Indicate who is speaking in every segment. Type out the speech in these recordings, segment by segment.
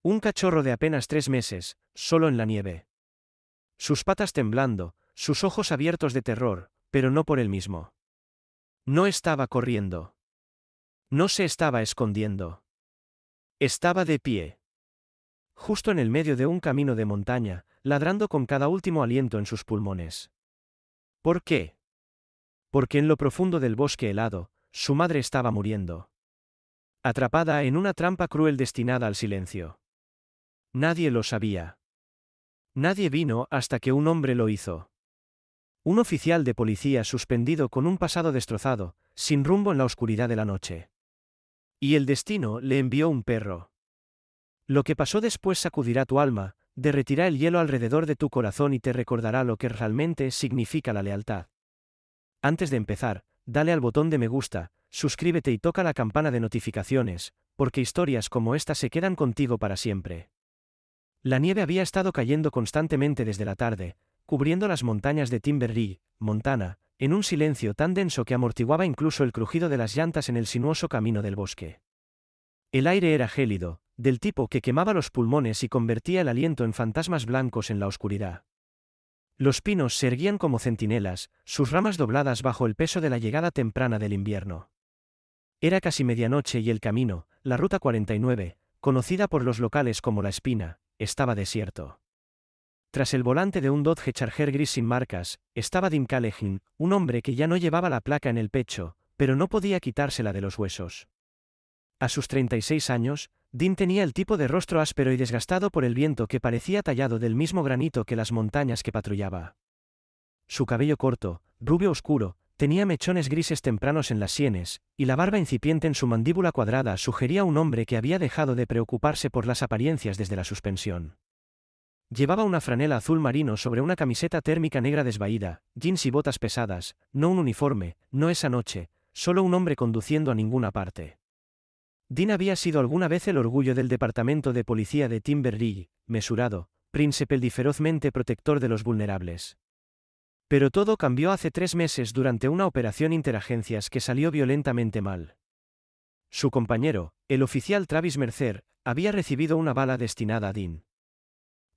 Speaker 1: Un cachorro de apenas 3 meses, solo en la nieve. Sus patas temblando, sus ojos abiertos de terror, pero no por él mismo. No estaba corriendo. No se estaba escondiendo. Estaba de pie. Justo en el medio de un camino de montaña, ladrando con cada último aliento en sus pulmones. ¿Por qué? Porque en lo profundo del bosque helado, su madre estaba muriendo. Atrapada en una trampa cruel destinada al silencio. Nadie lo sabía. Nadie vino hasta que un hombre lo hizo. Un oficial de policía suspendido con un pasado destrozado, sin rumbo en la oscuridad de la noche. Y el destino le envió un perro. Lo que pasó después sacudirá tu alma, derretirá el hielo alrededor de tu corazón y te recordará lo que realmente significa la lealtad. Antes de empezar, dale al botón de me gusta, suscríbete y toca la campana de notificaciones, porque historias como esta se quedan contigo para siempre. La nieve había estado cayendo constantemente desde la tarde, cubriendo las montañas de Timber Ridge, Montana, en un silencio tan denso que amortiguaba incluso el crujido de las llantas en el sinuoso camino del bosque. El aire era gélido, del tipo que quemaba los pulmones y convertía el aliento en fantasmas blancos en la oscuridad. Los pinos se erguían como centinelas, sus ramas dobladas bajo el peso de la llegada temprana del invierno. Era casi medianoche y el camino, la Ruta 49, conocida por los locales como La Espina, estaba desierto. Tras el volante de un Dodge Charger gris sin marcas, estaba Dean Callahan, un hombre que ya no llevaba la placa en el pecho, pero no podía quitársela de los huesos. A sus 36 años, Dean tenía el tipo de rostro áspero y desgastado por el viento que parecía tallado del mismo granito que las montañas que patrullaba. Su cabello corto, rubio oscuro, tenía mechones grises tempranos en las sienes, y la barba incipiente en su mandíbula cuadrada sugería un hombre que había dejado de preocuparse por las apariencias desde la suspensión. Llevaba una franela azul marino sobre una camiseta térmica negra desvaída, jeans y botas pesadas, no un uniforme, no esa noche, solo un hombre conduciendo a ninguna parte. Dean había sido alguna vez el orgullo del departamento de policía de Timber Ridge, mesurado, príncipe y ferozmente protector de los vulnerables. Pero todo cambió hace 3 meses durante una operación interagencias que salió violentamente mal. Su compañero, el oficial Travis Mercer, había recibido una bala destinada a Dean.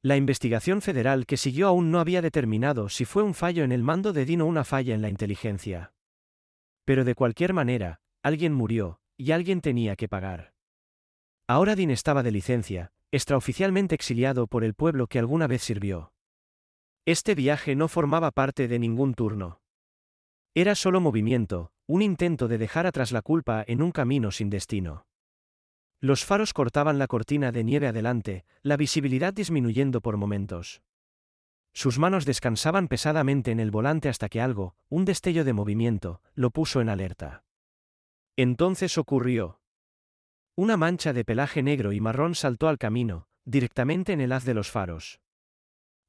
Speaker 1: La investigación federal que siguió aún no había determinado si fue un fallo en el mando de Dean o una falla en la inteligencia. Pero de cualquier manera, alguien murió, y alguien tenía que pagar. Ahora Dean estaba de licencia, extraoficialmente exiliado por el pueblo que alguna vez sirvió. Este viaje no formaba parte de ningún turno. Era solo movimiento, un intento de dejar atrás la culpa en un camino sin destino. Los faros cortaban la cortina de nieve adelante, la visibilidad disminuyendo por momentos. Sus manos descansaban pesadamente en el volante hasta que algo, un destello de movimiento, lo puso en alerta. Entonces ocurrió. Una mancha de pelaje negro y marrón saltó al camino, directamente en el haz de los faros.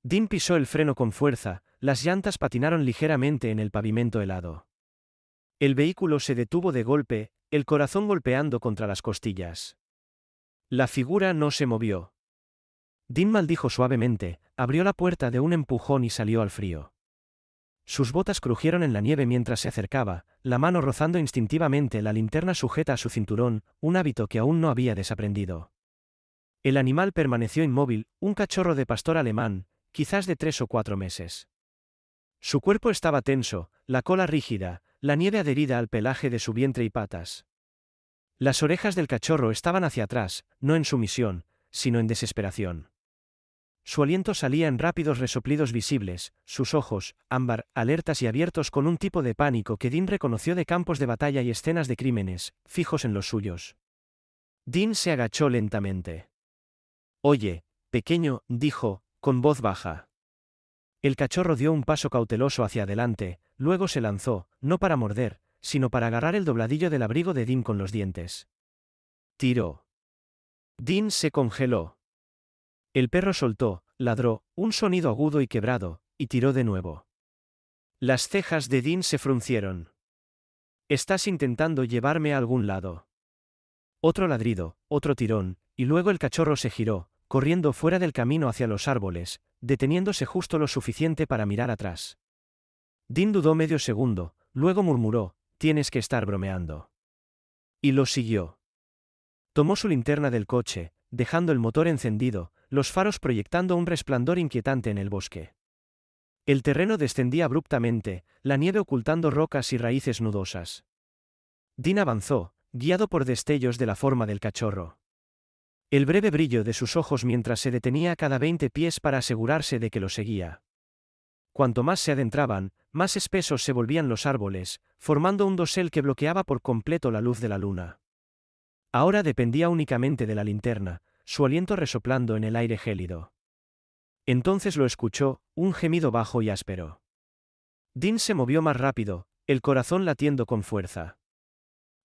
Speaker 1: Dean pisó el freno con fuerza, las llantas patinaron ligeramente en el pavimento helado. El vehículo se detuvo de golpe, el corazón golpeando contra las costillas. La figura no se movió. Dean maldijo suavemente, abrió la puerta de un empujón y salió al frío. Sus botas crujieron en la nieve mientras se acercaba, la mano rozando instintivamente la linterna sujeta a su cinturón, un hábito que aún no había desaprendido. El animal permaneció inmóvil, un cachorro de pastor alemán, quizás de 3 o 4 meses. Su cuerpo estaba tenso, la cola rígida, la nieve adherida al pelaje de su vientre y patas. Las orejas del cachorro estaban hacia atrás, no en sumisión, sino en desesperación. Su aliento salía en rápidos resoplidos visibles, sus ojos, ámbar, alertas y abiertos con un tipo de pánico que Dean reconoció de campos de batalla y escenas de crímenes, fijos en los suyos. Dean se agachó lentamente. «Oye, pequeño», dijo, con voz baja. El cachorro dio un paso cauteloso hacia adelante, luego se lanzó, no para morder, sino para agarrar el dobladillo del abrigo de Dean con los dientes. Tiró. Dean se congeló. El perro soltó, ladró, un sonido agudo y quebrado, y tiró de nuevo. Las cejas de Dean se fruncieron. «Estás intentando llevarme a algún lado». Otro ladrido, otro tirón, y luego el cachorro se giró, corriendo fuera del camino hacia los árboles, deteniéndose justo lo suficiente para mirar atrás. Dean dudó medio segundo, luego murmuró: «Tienes que estar bromeando». Y lo siguió. Tomó su linterna del coche, dejando el motor encendido, los faros proyectando un resplandor inquietante en el bosque. El terreno descendía abruptamente, la nieve ocultando rocas y raíces nudosas. Dean avanzó, guiado por destellos de la forma del cachorro. El breve brillo de sus ojos mientras se detenía a cada 20 pies para asegurarse de que lo seguía. Cuanto más se adentraban, más espesos se volvían los árboles, formando un dosel que bloqueaba por completo la luz de la luna. Ahora dependía únicamente de la linterna, su aliento resoplando en el aire gélido. Entonces lo escuchó, un gemido bajo y áspero. Dean se movió más rápido, el corazón latiendo con fuerza.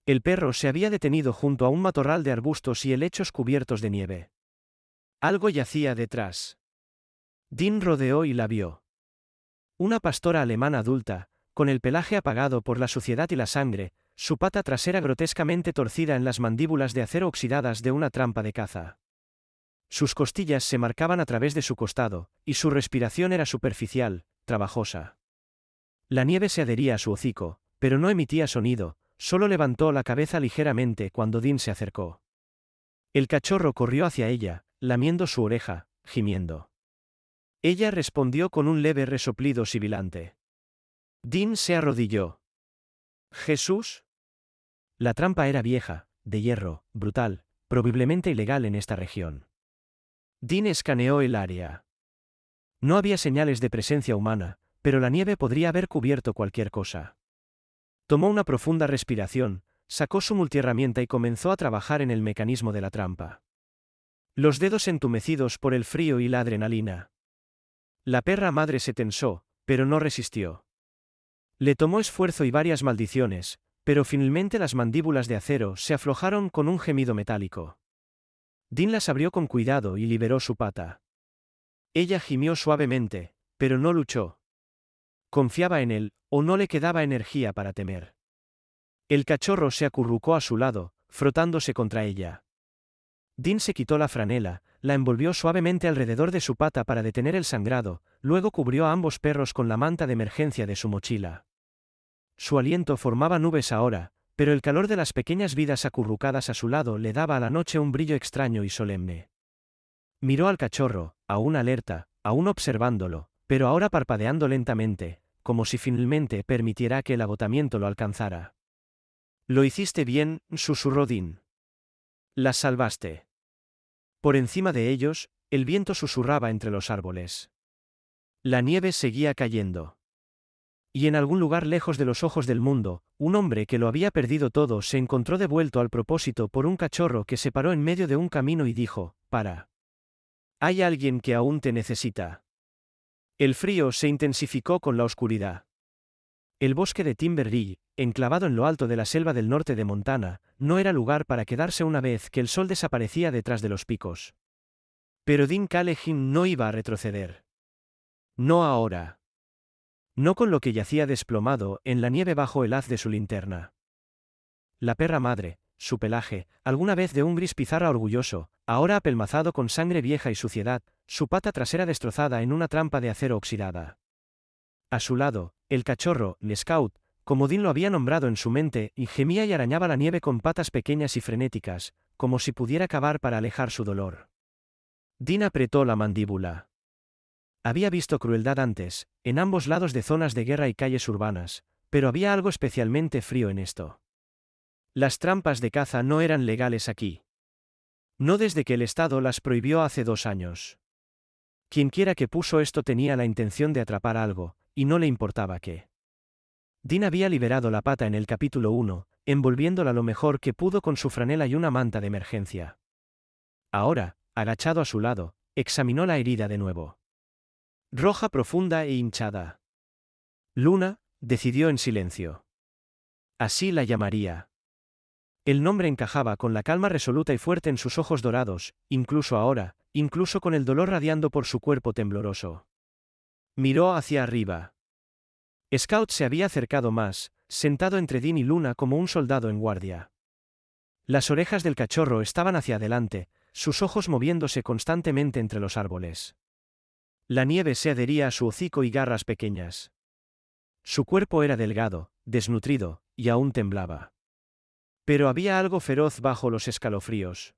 Speaker 1: El perro se había detenido junto a un matorral de arbustos y helechos cubiertos de nieve. Algo yacía detrás. Dean rodeó y la vio. Una pastora alemana adulta, con el pelaje apagado por la suciedad y la sangre, su pata trasera grotescamente torcida en las mandíbulas de acero oxidadas de una trampa de caza. Sus costillas se marcaban a través de su costado, y su respiración era superficial, trabajosa. La nieve se adhería a su hocico, pero no emitía sonido, solo levantó la cabeza ligeramente cuando Dean se acercó. El cachorro corrió hacia ella, lamiendo su oreja, gimiendo. Ella respondió con un leve resoplido sibilante. Dean se arrodilló. ¿Jesús? La trampa era vieja, de hierro, brutal, probablemente ilegal en esta región. Dean escaneó el área. No había señales de presencia humana, pero la nieve podría haber cubierto cualquier cosa. Tomó una profunda respiración, sacó su multiherramienta y comenzó a trabajar en el mecanismo de la trampa. Los dedos entumecidos por el frío y la adrenalina. La perra madre se tensó, pero no resistió. Le tomó esfuerzo y varias maldiciones, pero finalmente las mandíbulas de acero se aflojaron con un gemido metálico. Dean las abrió con cuidado y liberó su pata. Ella gimió suavemente, pero no luchó. Confiaba en él, o no le quedaba energía para temer. El cachorro se acurrucó a su lado, frotándose contra ella. Dean se quitó la franela, la envolvió suavemente alrededor de su pata para detener el sangrado, luego cubrió a ambos perros con la manta de emergencia de su mochila. Su aliento formaba nubes ahora, pero el calor de las pequeñas vidas acurrucadas a su lado le daba a la noche un brillo extraño y solemne. Miró al cachorro, aún alerta, aún observándolo, pero ahora parpadeando lentamente, como si finalmente permitiera que el agotamiento lo alcanzara. «Lo hiciste bien», susurró Dean. «Las salvaste». Por encima de ellos, el viento susurraba entre los árboles. La nieve seguía cayendo. Y en algún lugar lejos de los ojos del mundo, un hombre que lo había perdido todo se encontró devuelto al propósito por un cachorro que se paró en medio de un camino y dijo: «Para. Hay alguien que aún te necesita». El frío se intensificó con la oscuridad. El bosque de Timber Ridge, enclavado en lo alto de la selva del norte de Montana, no era lugar para quedarse una vez que el sol desaparecía detrás de los picos. Pero Dean Callahan no iba a retroceder. No ahora. No con lo que yacía desplomado en la nieve bajo el haz de su linterna. La perra madre, su pelaje, alguna vez de un gris pizarra orgulloso, ahora apelmazado con sangre vieja y suciedad, su pata trasera destrozada en una trampa de acero oxidada. A su lado, el cachorro, Scout, como Dean lo había nombrado en su mente, y gemía y arañaba la nieve con patas pequeñas y frenéticas, como si pudiera cavar para alejar su dolor. Dean apretó la mandíbula. Había visto crueldad antes, en ambos lados de zonas de guerra y calles urbanas, pero había algo especialmente frío en esto. Las trampas de caza no eran legales aquí. No desde que el Estado las prohibió hace 2 años. Quienquiera que puso esto tenía la intención de atrapar algo, y no le importaba qué. Dean había liberado la pata en el capítulo 1, envolviéndola lo mejor que pudo con su franela y una manta de emergencia. Ahora, agachado a su lado, examinó la herida de nuevo. Roja profunda e hinchada. Luna, decidió en silencio. Así la llamaría. El nombre encajaba con la calma resoluta y fuerte en sus ojos dorados, incluso ahora, incluso con el dolor radiando por su cuerpo tembloroso. Miró hacia arriba. Scout se había acercado más, sentado entre Dean y Luna como un soldado en guardia. Las orejas del cachorro estaban hacia adelante, sus ojos moviéndose constantemente entre los árboles. La nieve se adhería a su hocico y garras pequeñas. Su cuerpo era delgado, desnutrido, y aún temblaba. Pero había algo feroz bajo los escalofríos.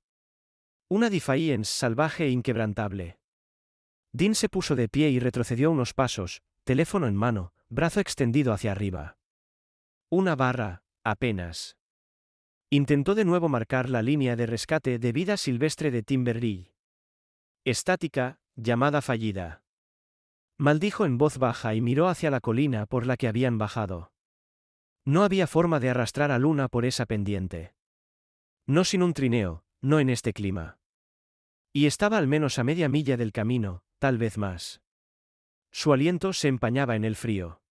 Speaker 1: Una Defiance salvaje e inquebrantable. Dean se puso de pie y retrocedió unos pasos, teléfono en mano, brazo extendido hacia arriba. Una barra, apenas. Intentó de nuevo marcar la línea de rescate de vida silvestre de Timberley. Estática, llamada fallida. Maldijo en voz baja y miró hacia la colina por la que habían bajado. No había forma de arrastrar a Luna por esa pendiente. No sin un trineo, no en este clima. Y estaba al menos a media milla del camino, tal vez más. Su aliento se empañaba en el frío.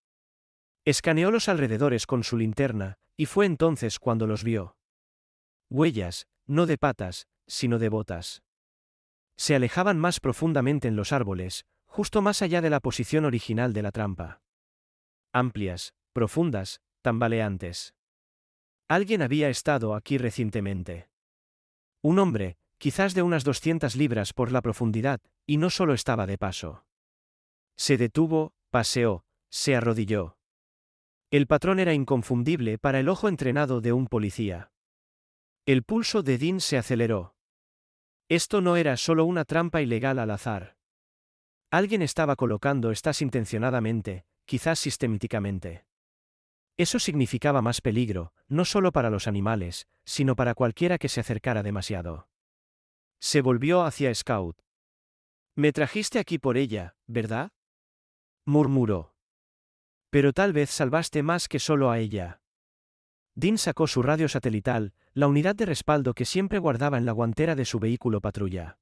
Speaker 1: Escaneó los alrededores con su linterna, y fue entonces cuando los vio. Huellas, no de patas, sino de botas. Se alejaban más profundamente en los árboles, justo más allá de la posición original de la trampa. Amplias, profundas, tambaleantes. Alguien había estado aquí recientemente. Un hombre, quizás de unas 200 libras por la profundidad, y no solo estaba de paso. Se detuvo, paseó, se arrodilló. El patrón era inconfundible para el ojo entrenado de un policía. El pulso de Dean se aceleró. Esto no era solo una trampa ilegal al azar. Alguien estaba colocando estas intencionadamente, quizás sistemáticamente. Eso significaba más peligro, no solo para los animales, sino para cualquiera que se acercara demasiado. Se volvió hacia Scout. «Me trajiste aquí por ella, ¿verdad?», murmuró. «Pero tal vez salvaste más que solo a ella». Dean sacó su radio satelital, la unidad de respaldo que siempre guardaba en la guantera de su vehículo patrulla.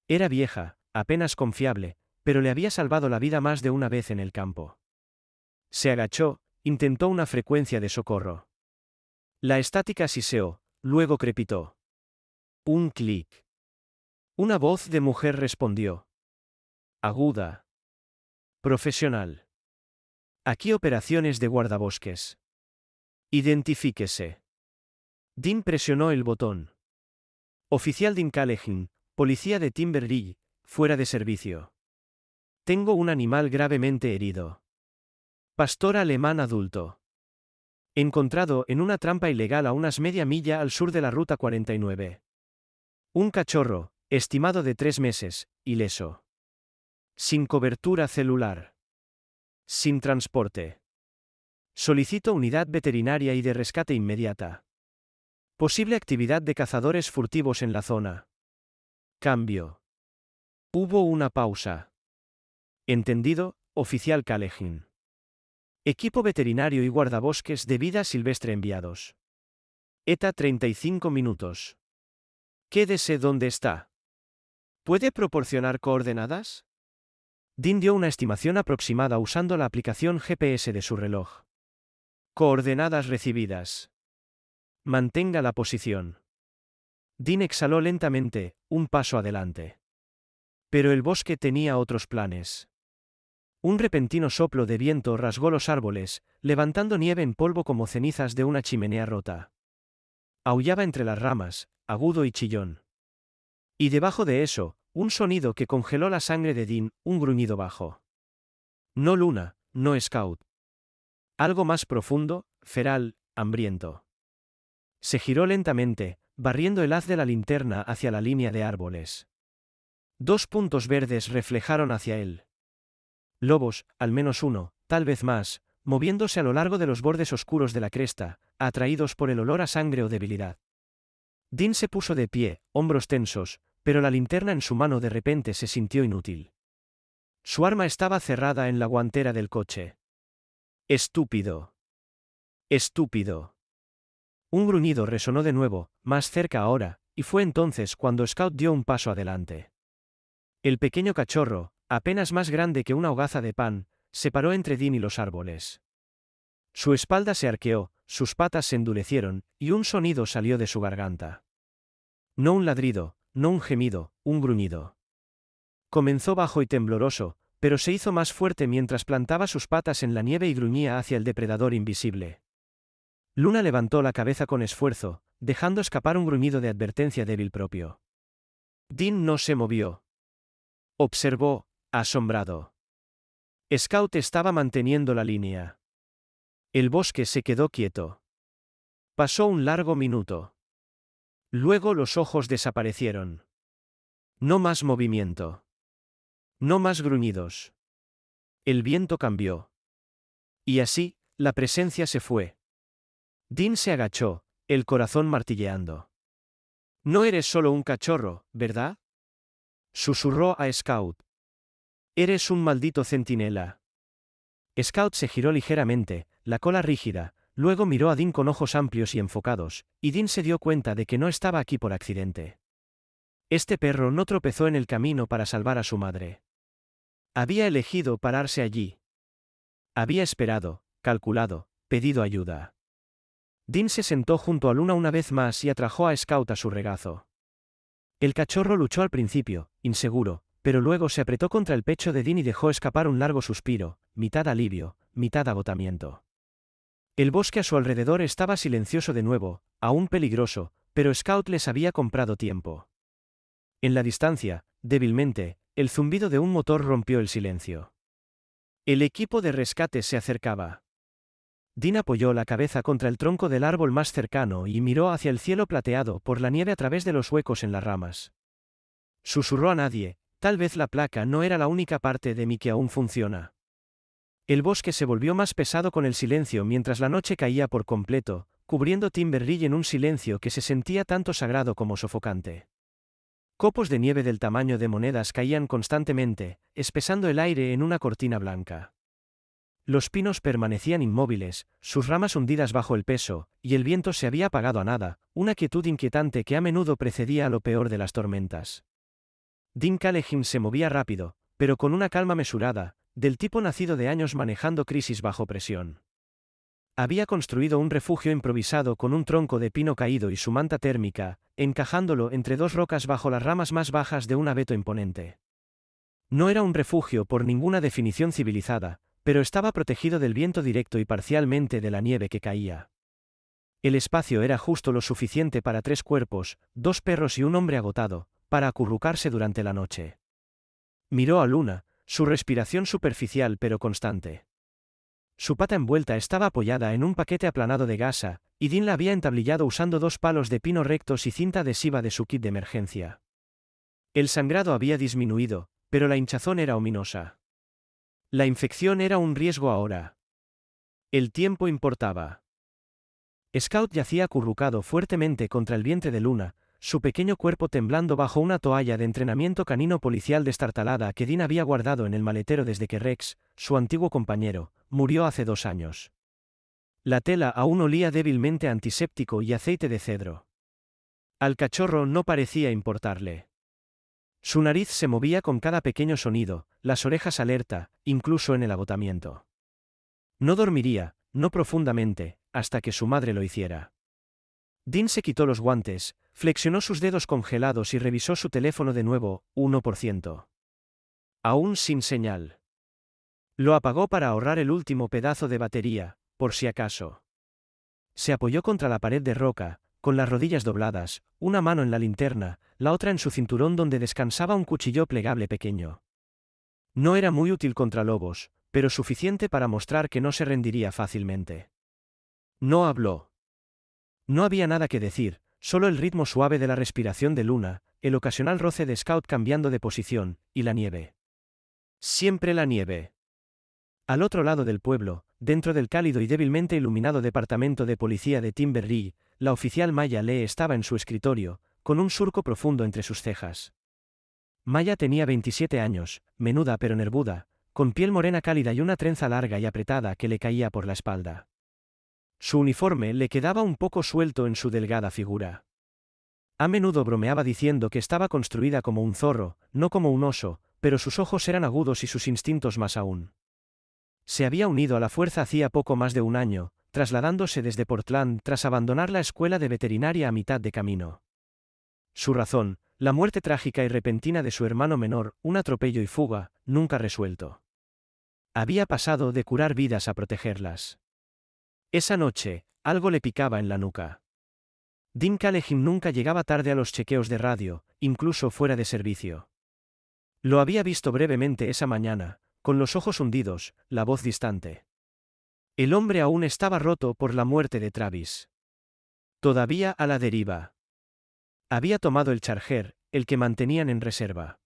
Speaker 1: Era vieja, apenas confiable, pero le había salvado la vida más de una vez en el campo. Se agachó, intentó una frecuencia de socorro. La estática siseó, luego crepitó. Un clic. Una voz de mujer respondió. Aguda. Profesional. Aquí operaciones de guardabosques. Identifíquese. Dean presionó el botón. Oficial Dean Callahan, policía de Timberley, fuera de servicio. Tengo un animal gravemente herido. Pastor alemán adulto. Encontrado en una trampa ilegal a unas media milla al sur de la Ruta 49. Un cachorro, estimado de 3 meses, ileso. Sin cobertura celular. Sin transporte. Solicito unidad veterinaria y de rescate inmediata. Posible actividad de cazadores furtivos en la zona. Cambio. Hubo una pausa. Entendido, oficial Callahan. Equipo veterinario y guardabosques de vida silvestre enviados. ETA 35 minutos. Quédese donde está. ¿Puede proporcionar coordenadas? Dean dio una estimación aproximada usando la aplicación GPS de su reloj. Coordenadas recibidas. Mantenga la posición. Dean exhaló lentamente, un paso adelante. Pero el bosque tenía otros planes. Un repentino soplo de viento rasgó los árboles, levantando nieve en polvo como cenizas de una chimenea rota. Aullaba entre las ramas, agudo y chillón. Y debajo de eso, un sonido que congeló la sangre de Dean, un gruñido bajo. No Luna, no Scout. Algo más profundo, feral, hambriento. Se giró lentamente, barriendo el haz de la linterna hacia la línea de árboles. 2 puntos verdes reflejaron hacia él. Lobos, al menos uno, tal vez más, moviéndose a lo largo de los bordes oscuros de la cresta, atraídos por el olor a sangre o debilidad. Dean se puso de pie, hombros tensos, pero la linterna en su mano de repente se sintió inútil. Su arma estaba cerrada en la guantera del coche. Estúpido. Estúpido. Un gruñido resonó de nuevo, más cerca ahora, y fue entonces cuando Scout dio un paso adelante. El pequeño cachorro, apenas más grande que una hogaza de pan, se paró entre Dean y los árboles. Su espalda se arqueó, sus patas se endurecieron, y un sonido salió de su garganta. No un ladrido, no un gemido, un gruñido. Comenzó bajo y tembloroso, pero se hizo más fuerte mientras plantaba sus patas en la nieve y gruñía hacia el depredador invisible. Luna levantó la cabeza con esfuerzo, dejando escapar un gruñido de advertencia débil propio. Dean no se movió. Observó, asombrado. Scout estaba manteniendo la línea. El bosque se quedó quieto. Pasó un largo minuto. Luego los ojos desaparecieron. No más movimiento. No más gruñidos. El viento cambió. Y así, la presencia se fue. Dean se agachó, el corazón martilleando. No eres solo un cachorro, ¿verdad? Susurró a Scout. Eres un maldito centinela. Scout se giró ligeramente, la cola rígida, luego miró a Dean con ojos amplios y enfocados, y Dean se dio cuenta de que no estaba aquí por accidente. Este perro no tropezó en el camino para salvar a su madre. Había elegido pararse allí. Había esperado, calculado, pedido ayuda. Dean se sentó junto a Luna una vez más y atrajo a Scout a su regazo. El cachorro luchó al principio, inseguro, pero luego se apretó contra el pecho de Dean y dejó escapar un largo suspiro, mitad alivio, mitad agotamiento. El bosque a su alrededor estaba silencioso de nuevo, aún peligroso, pero Scout les había comprado tiempo. En la distancia, débilmente, el zumbido de un motor rompió el silencio. El equipo de rescate se acercaba. Dean apoyó la cabeza contra el tronco del árbol más cercano y miró hacia el cielo plateado por la nieve a través de los huecos en las ramas. Susurró a nadie, tal vez la placa no era la única parte de mí que aún funciona. El bosque se volvió más pesado con el silencio mientras la noche caía por completo, cubriendo Timberridge en un silencio que se sentía tanto sagrado como sofocante. Copos de nieve del tamaño de monedas caían constantemente, espesando el aire en una cortina blanca. Los pinos permanecían inmóviles, sus ramas hundidas bajo el peso, y el viento se había apagado a nada, una quietud inquietante que a menudo precedía a lo peor de las tormentas. Dean Callahan se movía rápido, pero con una calma mesurada, del tipo nacido de años manejando crisis bajo presión. Había construido un refugio improvisado con un tronco de pino caído y su manta térmica, encajándolo entre dos rocas bajo las ramas más bajas de un abeto imponente. No era un refugio por ninguna definición civilizada, pero estaba protegido del viento directo y parcialmente de la nieve que caía. El espacio era justo lo suficiente para 3 cuerpos, 2 perros y un hombre agotado, para acurrucarse durante la noche. Miró a Luna, su respiración superficial pero constante. Su pata envuelta estaba apoyada en un paquete aplanado de gasa, y Dean la había entablillado usando 2 palos de pino rectos y cinta adhesiva de su kit de emergencia. El sangrado había disminuido, pero la hinchazón era ominosa. La infección era un riesgo ahora. El tiempo importaba. Scout yacía acurrucado fuertemente contra el vientre de Luna, su pequeño cuerpo temblando bajo una toalla de entrenamiento canino policial destartalada que Dean había guardado en el maletero desde que Rex, su antiguo compañero, murió hace 2 años. La tela aún olía débilmente a antiséptico y aceite de cedro. Al cachorro no parecía importarle. Su nariz se movía con cada pequeño sonido, las orejas alerta, incluso en el agotamiento. No dormiría, no profundamente, hasta que su madre lo hiciera. Dean se quitó los guantes, flexionó sus dedos congelados y revisó su teléfono de nuevo, 1%. Aún sin señal. Lo apagó para ahorrar el último pedazo de batería, por si acaso. Se apoyó contra la pared de roca, con las rodillas dobladas, una mano en la linterna, la otra en su cinturón donde descansaba un cuchillo plegable pequeño. No era muy útil contra lobos, pero suficiente para mostrar que no se rendiría fácilmente. No habló. No había nada que decir, solo el ritmo suave de la respiración de Luna, el ocasional roce de Scout cambiando de posición, y la nieve. Siempre la nieve. Al otro lado del pueblo, dentro del cálido y débilmente iluminado departamento de policía de Timberridge, la oficial Maya Lee estaba en su escritorio, con un surco profundo entre sus cejas. Maya tenía 27 años, menuda pero nervuda, con piel morena cálida y una trenza larga y apretada que le caía por la espalda. Su uniforme le quedaba un poco suelto en su delgada figura. A menudo bromeaba diciendo que estaba construida como un zorro, no como un oso, pero sus ojos eran agudos y sus instintos más aún. Se había unido a la fuerza hacía poco más de 1 año, trasladándose desde Portland tras abandonar la escuela de veterinaria a mitad de camino. Su razón, la muerte trágica y repentina de su hermano menor, un atropello y fuga, nunca resuelto. Había pasado de curar vidas a protegerlas. Esa noche, algo le picaba en la nuca. Dean Callahan nunca llegaba tarde a los chequeos de radio, incluso fuera de servicio. Lo había visto brevemente esa mañana, con los ojos hundidos, la voz distante. El hombre aún estaba roto por la muerte de Travis. Todavía a la deriva. Había tomado el charger, el que mantenían en reserva.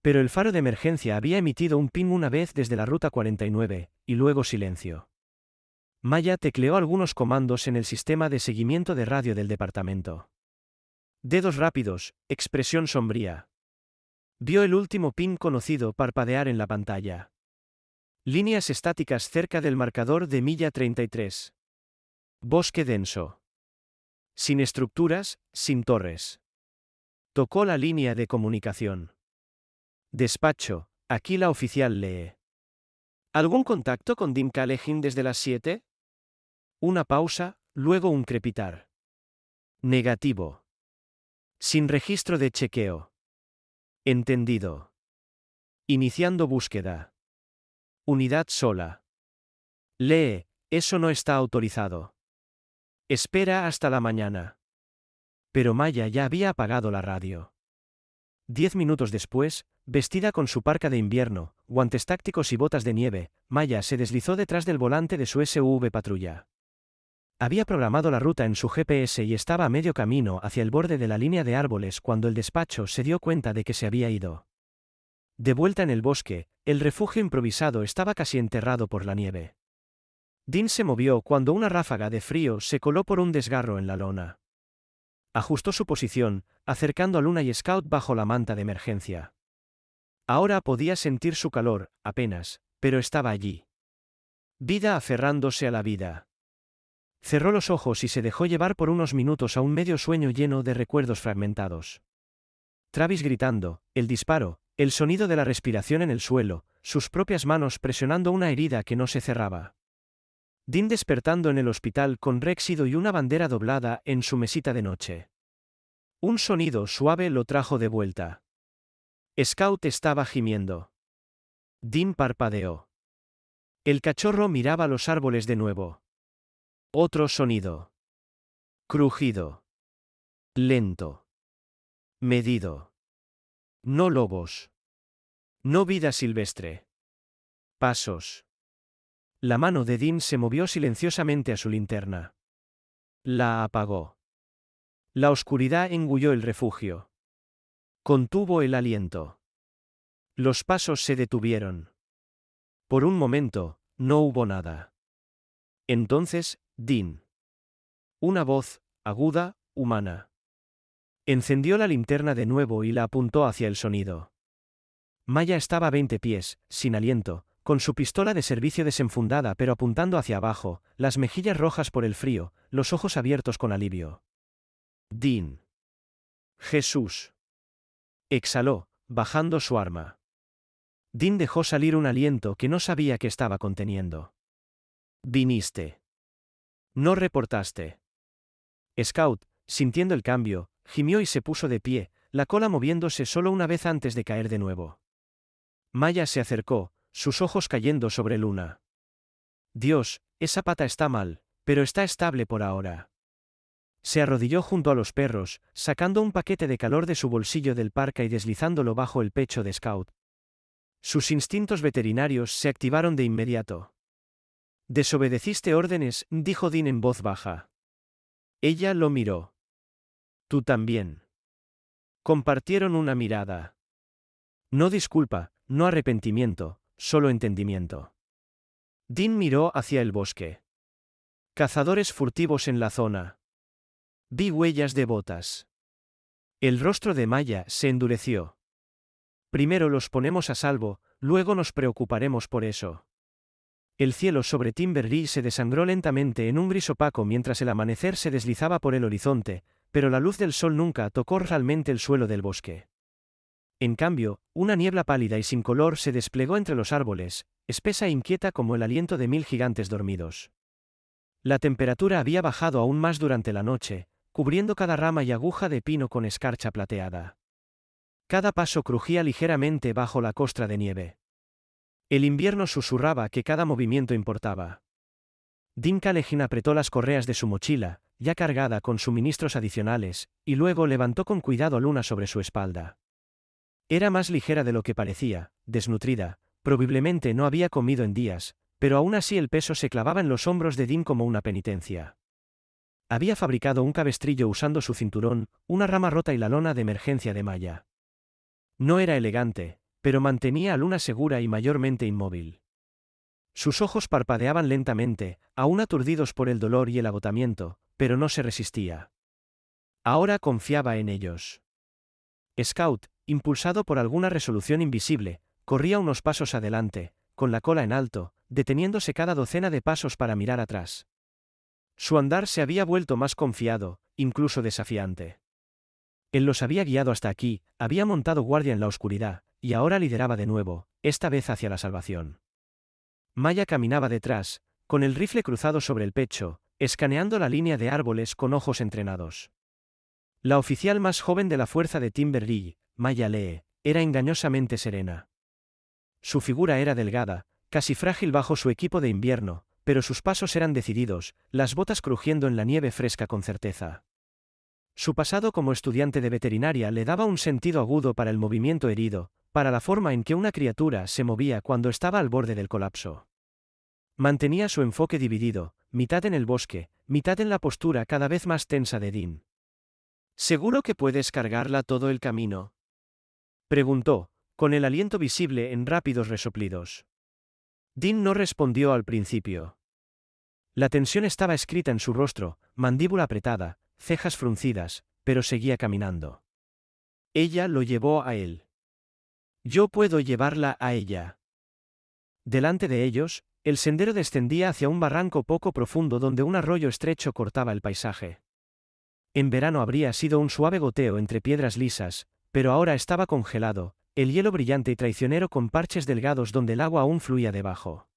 Speaker 1: Pero el faro de emergencia había emitido un ping una vez desde la ruta 49, y luego silencio. Maya tecleó algunos comandos en el sistema de seguimiento de radio del departamento. Dedos rápidos, expresión sombría. Vio el último ping conocido parpadear en la pantalla. Líneas estáticas cerca del marcador de milla 33. Bosque denso. Sin estructuras, sin torres. Tocó la línea de comunicación. Despacho, aquí la oficial lee. ¿Algún contacto con Dean Callahan desde las 7? Una pausa, luego un crepitar. Negativo. Sin registro de chequeo. Entendido. Iniciando búsqueda. Unidad sola. Lee, eso no está autorizado. Espera hasta la mañana. Pero Maya ya había apagado la radio. 10 minutos después, vestida con su parka de invierno, guantes tácticos y botas de nieve, Maya se deslizó detrás del volante de su SUV patrulla. Había programado la ruta en su GPS y estaba a medio camino hacia el borde de la línea de árboles cuando el despacho se dio cuenta de que se había ido. De vuelta en el bosque, el refugio improvisado estaba casi enterrado por la nieve. Dean se movió cuando una ráfaga de frío se coló por un desgarro en la lona. Ajustó su posición, acercando a Luna y Scout bajo la manta de emergencia. Ahora podía sentir su calor, apenas, pero estaba allí. Vida aferrándose a la vida. Cerró los ojos y se dejó llevar por unos minutos a un medio sueño lleno de recuerdos fragmentados. Travis gritando, el disparo, el sonido de la respiración en el suelo, sus propias manos presionando una herida que no se cerraba. Dean despertando en el hospital con réxido y una bandera doblada en su mesita de noche. Un sonido suave lo trajo de vuelta. Scout estaba gimiendo. Dean parpadeó. El cachorro miraba los árboles de nuevo. Otro sonido. Crujido. Lento. Medido. No lobos. No vida silvestre. Pasos. La mano de Dean se movió silenciosamente a su linterna. La apagó. La oscuridad engulló el refugio. Contuvo el aliento. Los pasos se detuvieron. Por un momento, no hubo nada. Entonces, Dean. Una voz, aguda, humana. Encendió la linterna de nuevo y la apuntó hacia el sonido. Maya estaba a 20 pies, sin aliento, con su pistola de servicio desenfundada pero apuntando hacia abajo, las mejillas rojas por el frío, los ojos abiertos con alivio. Dean. Jesús. Exhaló, bajando su arma. Dean dejó salir un aliento que no sabía que estaba conteniendo. Viniste. No reportaste. Scout, sintiendo el cambio, gimió y se puso de pie, la cola moviéndose solo una vez antes de caer de nuevo. Maya se acercó, sus ojos cayendo sobre Luna. Dios, esa pata está mal, pero está estable por ahora. Se arrodilló junto a los perros, sacando un paquete de calor de su bolsillo del parka y deslizándolo bajo el pecho de Scout. Sus instintos veterinarios se activaron de inmediato. Desobedeciste órdenes, dijo Dean en voz baja. Ella lo miró. Tú también. Compartieron una mirada. No disculpa, no arrepentimiento, solo entendimiento. Dean miró hacia el bosque. Cazadores furtivos en la zona. Vi huellas de botas. El rostro de Maya se endureció. Primero los ponemos a salvo, luego nos preocuparemos por eso. El cielo sobre Timberlea se desangró lentamente en un gris opaco mientras el amanecer se deslizaba por el horizonte, pero la luz del sol nunca tocó realmente el suelo del bosque. En cambio, una niebla pálida y sin color se desplegó entre los árboles, espesa e inquieta como el aliento de 1000 gigantes dormidos. La temperatura había bajado aún más durante la noche, cubriendo cada rama y aguja de pino con escarcha plateada. Cada paso crujía ligeramente bajo la costra de nieve. El invierno susurraba que cada movimiento importaba. Dean Callahan apretó las correas de su mochila, ya cargada con suministros adicionales, y luego levantó con cuidado a Luna sobre su espalda. Era más ligera de lo que parecía, desnutrida, probablemente no había comido en días, pero aún así el peso se clavaba en los hombros de Dean como una penitencia. Había fabricado un cabestrillo usando su cinturón, una rama rota y la lona de emergencia de malla. No era elegante, pero mantenía a Luna segura y mayormente inmóvil. Sus ojos parpadeaban lentamente, aún aturdidos por el dolor y el agotamiento, pero no se resistía. Ahora confiaba en ellos. Scout, impulsado por alguna resolución invisible, corría unos pasos adelante, con la cola en alto, deteniéndose cada docena de pasos para mirar atrás. Su andar se había vuelto más confiado, incluso desafiante. Él los había guiado hasta aquí, había montado guardia en la oscuridad, y ahora lideraba de nuevo, esta vez hacia la salvación. Maya caminaba detrás, con el rifle cruzado sobre el pecho, escaneando la línea de árboles con ojos entrenados. La oficial más joven de la fuerza de Timberley, Maya Lee, era engañosamente serena. Su figura era delgada, casi frágil bajo su equipo de invierno, pero sus pasos eran decididos, las botas crujiendo en la nieve fresca con certeza. Su pasado como estudiante de veterinaria le daba un sentido agudo para el movimiento herido, para la forma en que una criatura se movía cuando estaba al borde del colapso. Mantenía su enfoque dividido, mitad en el bosque, mitad en la postura cada vez más tensa de Dean. ¿Seguro que puedes cargarla todo el camino?, preguntó, con el aliento visible en rápidos resoplidos. Dean no respondió al principio. La tensión estaba escrita en su rostro, mandíbula apretada, cejas fruncidas, pero seguía caminando. Ella lo llevó a él. Yo puedo llevarla a ella. Delante de ellos, el sendero descendía hacia un barranco poco profundo donde un arroyo estrecho cortaba el paisaje. En verano habría sido un suave goteo entre piedras lisas, pero ahora estaba congelado, el hielo brillante y traicionero con parches delgados donde el agua aún fluía debajo.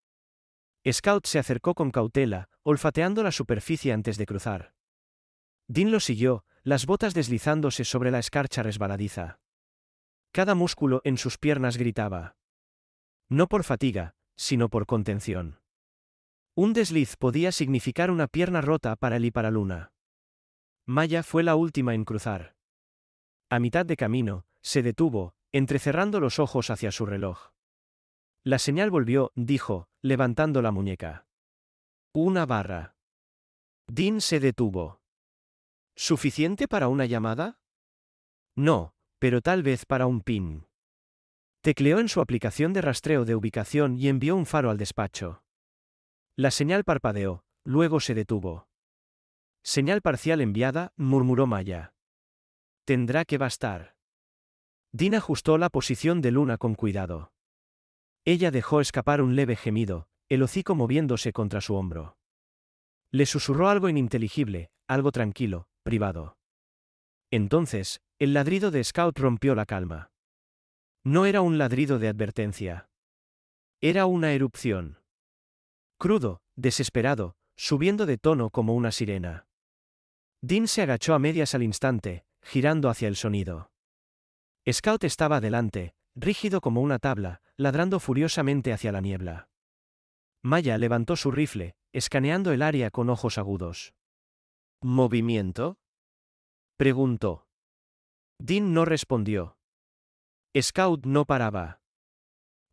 Speaker 1: Scout se acercó con cautela, olfateando la superficie antes de cruzar. Dean lo siguió, las botas deslizándose sobre la escarcha resbaladiza. Cada músculo en sus piernas gritaba. No por fatiga, sino por contención. Un desliz podía significar una pierna rota para él y para Luna. Maya fue la última en cruzar. A mitad de camino, se detuvo, entrecerrando los ojos hacia su reloj. La señal volvió, dijo, levantando la muñeca. Una barra. Dean se detuvo. ¿Suficiente para una llamada? No, pero tal vez para un ping. Tecleó en su aplicación de rastreo de ubicación y envió un faro al despacho. La señal parpadeó, luego se detuvo. Señal parcial enviada, murmuró Maya. Tendrá que bastar. Dean ajustó la posición de Luna con cuidado. Ella dejó escapar un leve gemido, el hocico moviéndose contra su hombro. Le susurró algo ininteligible, algo tranquilo, privado. Entonces, el ladrido de Scout rompió la calma. No era un ladrido de advertencia. Era una erupción. Crudo, desesperado, subiendo de tono como una sirena. Dean se agachó a medias al instante, girando hacia el sonido. Scout estaba adelante, rígido como una tabla, ladrando furiosamente hacia la niebla. Maya levantó su rifle, escaneando el área con ojos agudos. ¿Movimiento?, preguntó. Dean no respondió. Scout no paraba.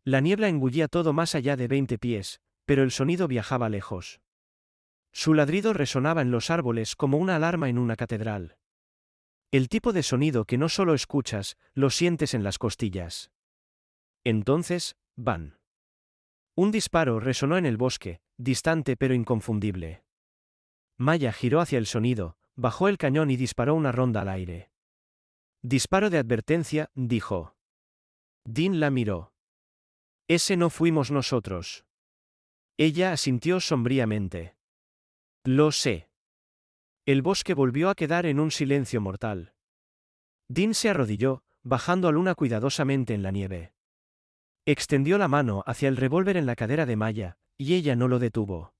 Speaker 1: La niebla engullía todo más allá de 20 pies, pero el sonido viajaba lejos. Su ladrido resonaba en los árboles como una alarma en una catedral. El tipo de sonido que no solo escuchas, lo sientes en las costillas. Entonces, van. Un disparo resonó en el bosque, distante pero inconfundible. Maya giró hacia el sonido, bajó el cañón y disparó una ronda al aire. Disparo de advertencia, dijo. Dean la miró. Ese no fuimos nosotros. Ella asintió sombríamente. Lo sé. El bosque volvió a quedar en un silencio mortal. Dean se arrodilló, bajando a Luna cuidadosamente en la nieve. Extendió la mano hacia el revólver en la cadera de Maya, y ella no lo detuvo.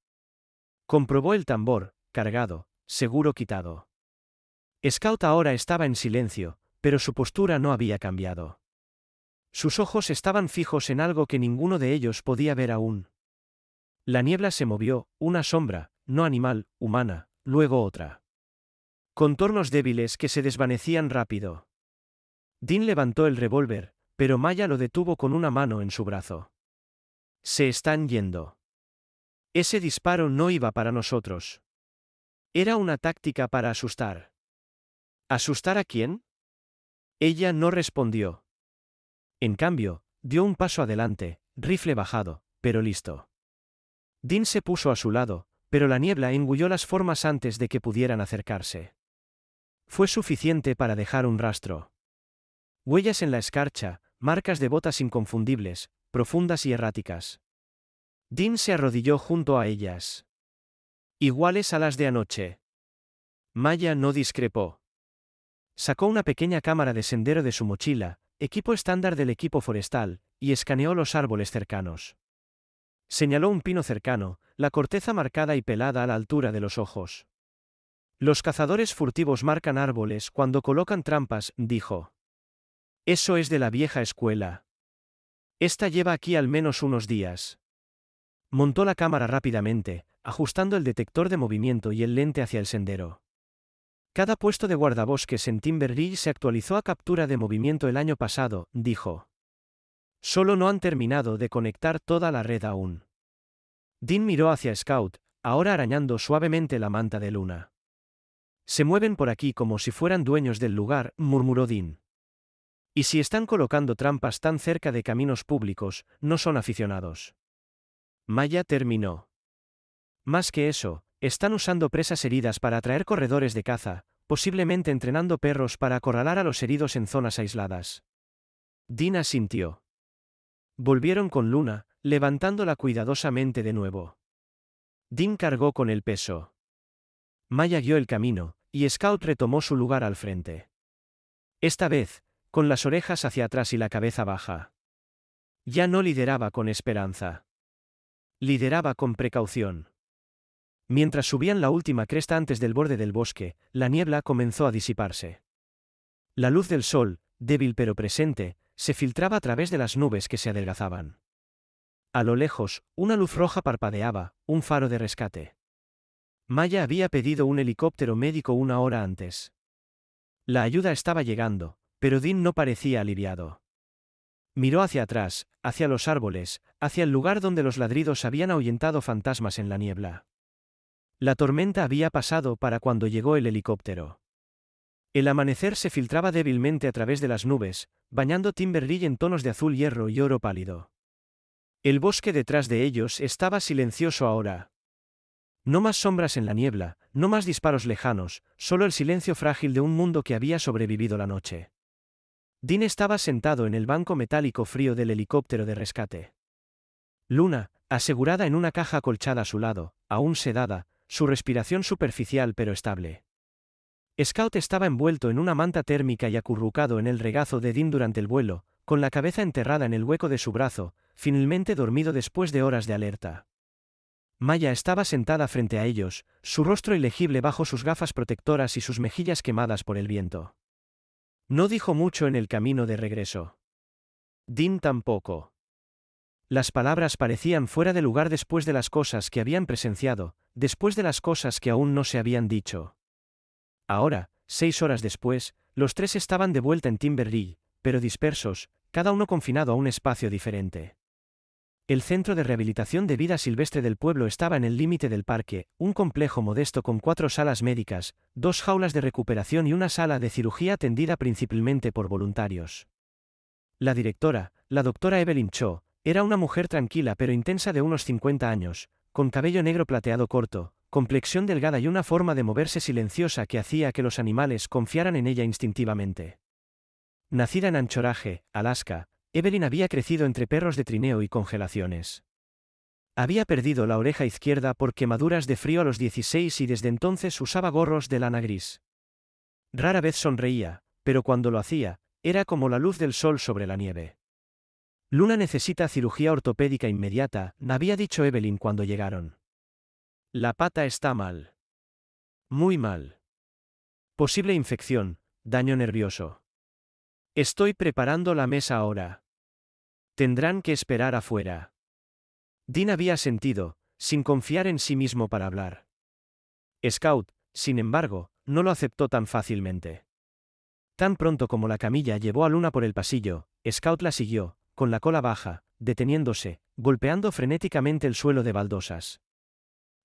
Speaker 1: Comprobó el tambor, cargado, seguro quitado. Scout ahora estaba en silencio, pero su postura no había cambiado. Sus ojos estaban fijos en algo que ninguno de ellos podía ver aún. La niebla se movió, una sombra, no animal, humana, luego otra. Contornos débiles que se desvanecían rápido. Dean levantó el revólver, pero Maya lo detuvo con una mano en su brazo. Se están yendo. Ese disparo no iba para nosotros. Era una táctica para asustar. ¿Asustar a quién? Ella no respondió. En cambio, dio un paso adelante, rifle bajado, pero listo. Dean se puso a su lado, pero la niebla engulló las formas antes de que pudieran acercarse. Fue suficiente para dejar un rastro. Huellas en la escarcha, marcas de botas inconfundibles, profundas y erráticas. Dean se arrodilló junto a ellas. Iguales a las de anoche. Maya no discrepó. Sacó una pequeña cámara de sendero de su mochila, equipo estándar del equipo forestal, y escaneó los árboles cercanos. Señaló un pino cercano, la corteza marcada y pelada a la altura de los ojos. Los cazadores furtivos marcan árboles cuando colocan trampas, dijo. Eso es de la vieja escuela. Esta lleva aquí al menos unos días. Montó la cámara rápidamente, ajustando el detector de movimiento y el lente hacia el sendero. Cada puesto de guardabosques en Timber Ridge se actualizó a captura de movimiento el año pasado, dijo. Solo no han terminado de conectar toda la red aún. Dean miró hacia Scout, ahora arañando suavemente la manta de Luna. Se mueven por aquí como si fueran dueños del lugar, murmuró Dean. Y si están colocando trampas tan cerca de caminos públicos, no son aficionados. Maya terminó. Más que eso, están usando presas heridas para atraer corredores de caza, posiblemente entrenando perros para acorralar a los heridos en zonas aisladas. Dean asintió. Volvieron con Luna, levantándola cuidadosamente de nuevo. Dean cargó con el peso. Maya guió el camino, y Scout retomó su lugar al frente. Esta vez, con las orejas hacia atrás y la cabeza baja. Ya no lideraba con esperanza. Lideraba con precaución. Mientras subían la última cresta antes del borde del bosque, la niebla comenzó a disiparse. La luz del sol, débil pero presente, se filtraba a través de las nubes que se adelgazaban. A lo lejos, una luz roja parpadeaba, un faro de rescate. Maya había pedido un helicóptero médico una hora antes. La ayuda estaba llegando, pero Dean no parecía aliviado. Miró hacia atrás, hacia los árboles, hacia el lugar donde los ladridos habían ahuyentado fantasmas en la niebla. La tormenta había pasado para cuando llegó el helicóptero. El amanecer se filtraba débilmente a través de las nubes, bañando Timber Ridge en tonos de azul hierro y oro pálido. El bosque detrás de ellos estaba silencioso ahora. No más sombras en la niebla, no más disparos lejanos, solo el silencio frágil de un mundo que había sobrevivido la noche. Dean estaba sentado en el banco metálico frío del helicóptero de rescate. Luna, asegurada en una caja acolchada a su lado, aún sedada, su respiración superficial pero estable. Scout estaba envuelto en una manta térmica y acurrucado en el regazo de Dean durante el vuelo, con la cabeza enterrada en el hueco de su brazo, finalmente dormido después de horas de alerta. Maya estaba sentada frente a ellos, su rostro ilegible bajo sus gafas protectoras y sus mejillas quemadas por el viento. No dijo mucho en el camino de regreso. Dean tampoco. Las palabras parecían fuera de lugar después de las cosas que habían presenciado, después de las cosas que aún no se habían dicho. Ahora, 6 horas después, los tres estaban de vuelta en Timber Ridge, pero dispersos, cada uno confinado a un espacio diferente. El centro de rehabilitación de vida silvestre del pueblo estaba en el límite del parque, un complejo modesto con 4 salas médicas, 2 jaulas de recuperación y una sala de cirugía atendida principalmente por voluntarios. La directora, la doctora Evelyn Cho, era una mujer tranquila pero intensa de unos 50 años, con cabello negro plateado corto, complexión delgada y una forma de moverse silenciosa que hacía que los animales confiaran en ella instintivamente. Nacida en Anchorage, Alaska, Evelyn había crecido entre perros de trineo y congelaciones. Había perdido la oreja izquierda por quemaduras de frío a los 16 y desde entonces usaba gorros de lana gris. Rara vez sonreía, pero cuando lo hacía, era como la luz del sol sobre la nieve. Luna necesita cirugía ortopédica inmediata, había dicho Evelyn cuando llegaron. La pata está mal. Muy mal. Posible infección, daño nervioso. Estoy preparando la mesa ahora. Tendrán que esperar afuera. Dean había sentido, sin confiar en sí mismo para hablar. Scout, sin embargo, no lo aceptó tan fácilmente. Tan pronto como la camilla llevó a Luna por el pasillo, Scout la siguió, con la cola baja, deteniéndose, golpeando frenéticamente el suelo de baldosas.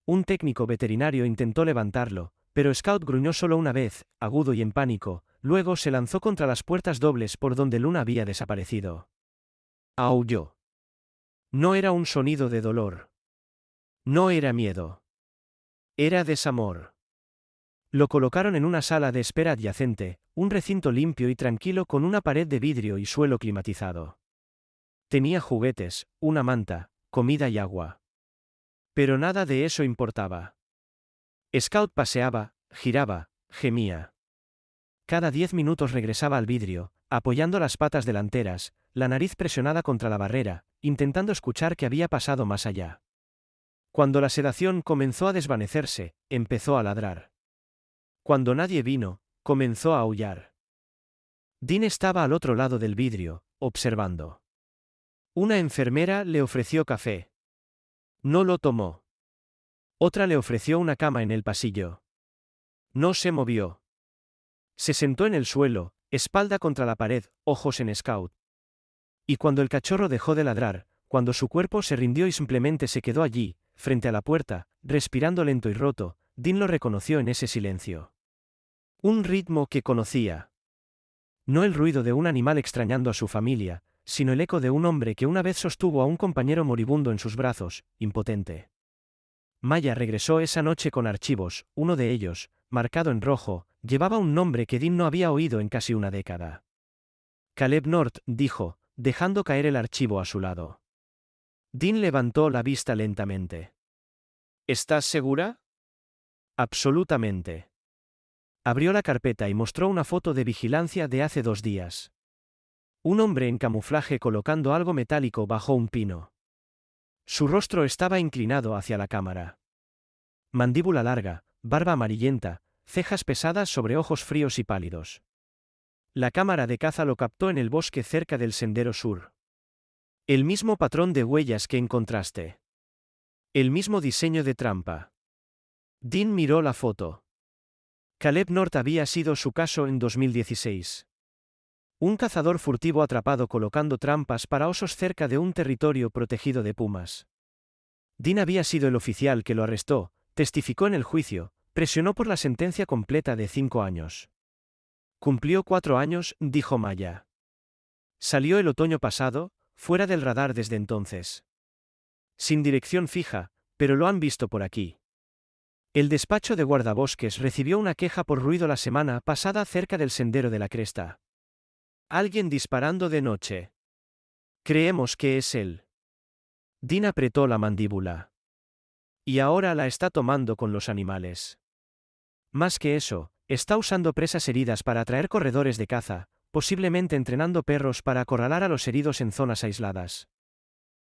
Speaker 1: Un técnico veterinario intentó levantarlo, pero Scout gruñó solo una vez, agudo y en pánico, luego se lanzó contra las puertas dobles por donde Luna había desaparecido. Aulló. No era un sonido de dolor. No era miedo. Era desamor. Lo colocaron en una sala de espera adyacente, un recinto limpio y tranquilo con una pared de vidrio y suelo climatizado. Tenía juguetes, una manta, comida y agua. Pero nada de eso importaba. Scout paseaba, giraba, gemía. Cada 10 minutos regresaba al vidrio, apoyando las patas delanteras, la nariz presionada contra la barrera, intentando escuchar qué había pasado más allá. Cuando la sedación comenzó a desvanecerse, empezó a ladrar. Cuando nadie vino, comenzó a aullar. Dean estaba al otro lado del vidrio, observando. Una enfermera le ofreció café. No lo tomó. Otra le ofreció una cama en el pasillo. No se movió. Se sentó en el suelo, espalda contra la pared, ojos en Scout. Y cuando el cachorro dejó de ladrar, cuando su cuerpo se rindió y simplemente se quedó allí, frente a la puerta, respirando lento y roto, Dean lo reconoció en ese silencio. Un ritmo que conocía. No el ruido de un animal extrañando a su familia, sino el eco de un hombre que una vez sostuvo a un compañero moribundo en sus brazos, impotente. Maya regresó esa noche con archivos, uno de ellos, marcado en rojo, llevaba un nombre que Dean no había oído en casi una década. Caleb North, dijo, dejando caer el archivo a su lado. Dean levantó la vista lentamente. ¿Estás segura? Absolutamente. Abrió la carpeta y mostró una foto de vigilancia de hace 2 días. Un hombre en camuflaje colocando algo metálico bajo un pino. Su rostro estaba inclinado hacia la cámara. Mandíbula larga, barba amarillenta, cejas pesadas sobre ojos fríos y pálidos. La cámara de caza lo captó en el bosque cerca del sendero sur. El mismo patrón de huellas que encontraste. El mismo diseño de trampa. Dean miró la foto. Caleb North había sido su caso en 2016. Un cazador furtivo atrapado colocando trampas para osos cerca de un territorio protegido de pumas. Dean había sido el oficial que lo arrestó, testificó en el juicio, presionó por la sentencia completa de 5 años. Cumplió 4 años, dijo Maya. Salió el otoño pasado, fuera del radar desde entonces. Sin dirección fija, pero lo han visto por aquí. El despacho de guardabosques recibió una queja por ruido la semana pasada cerca del sendero de la cresta. Alguien disparando de noche. Creemos que es él. Dean apretó la mandíbula. Y ahora la está tomando con los animales. Más que eso, está usando presas heridas para atraer corredores de caza, posiblemente entrenando perros para acorralar a los heridos en zonas aisladas.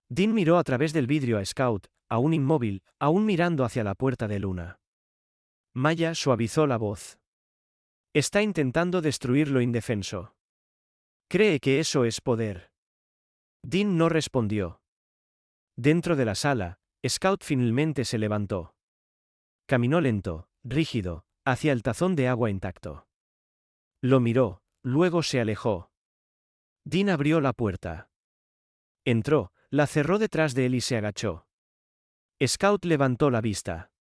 Speaker 1: Dean miró a través del vidrio a Scout, aún inmóvil, aún mirando hacia la puerta de Luna. Maya suavizó la voz. Está intentando destruir lo indefenso. Cree que eso es poder. Dean no respondió. Dentro de la sala, Scout finalmente se levantó. Caminó lento, rígido, hacia el tazón de agua intacto. Lo miró, luego se alejó. Dean abrió la puerta. Entró, la cerró detrás de él y se agachó. Scout levantó la vista.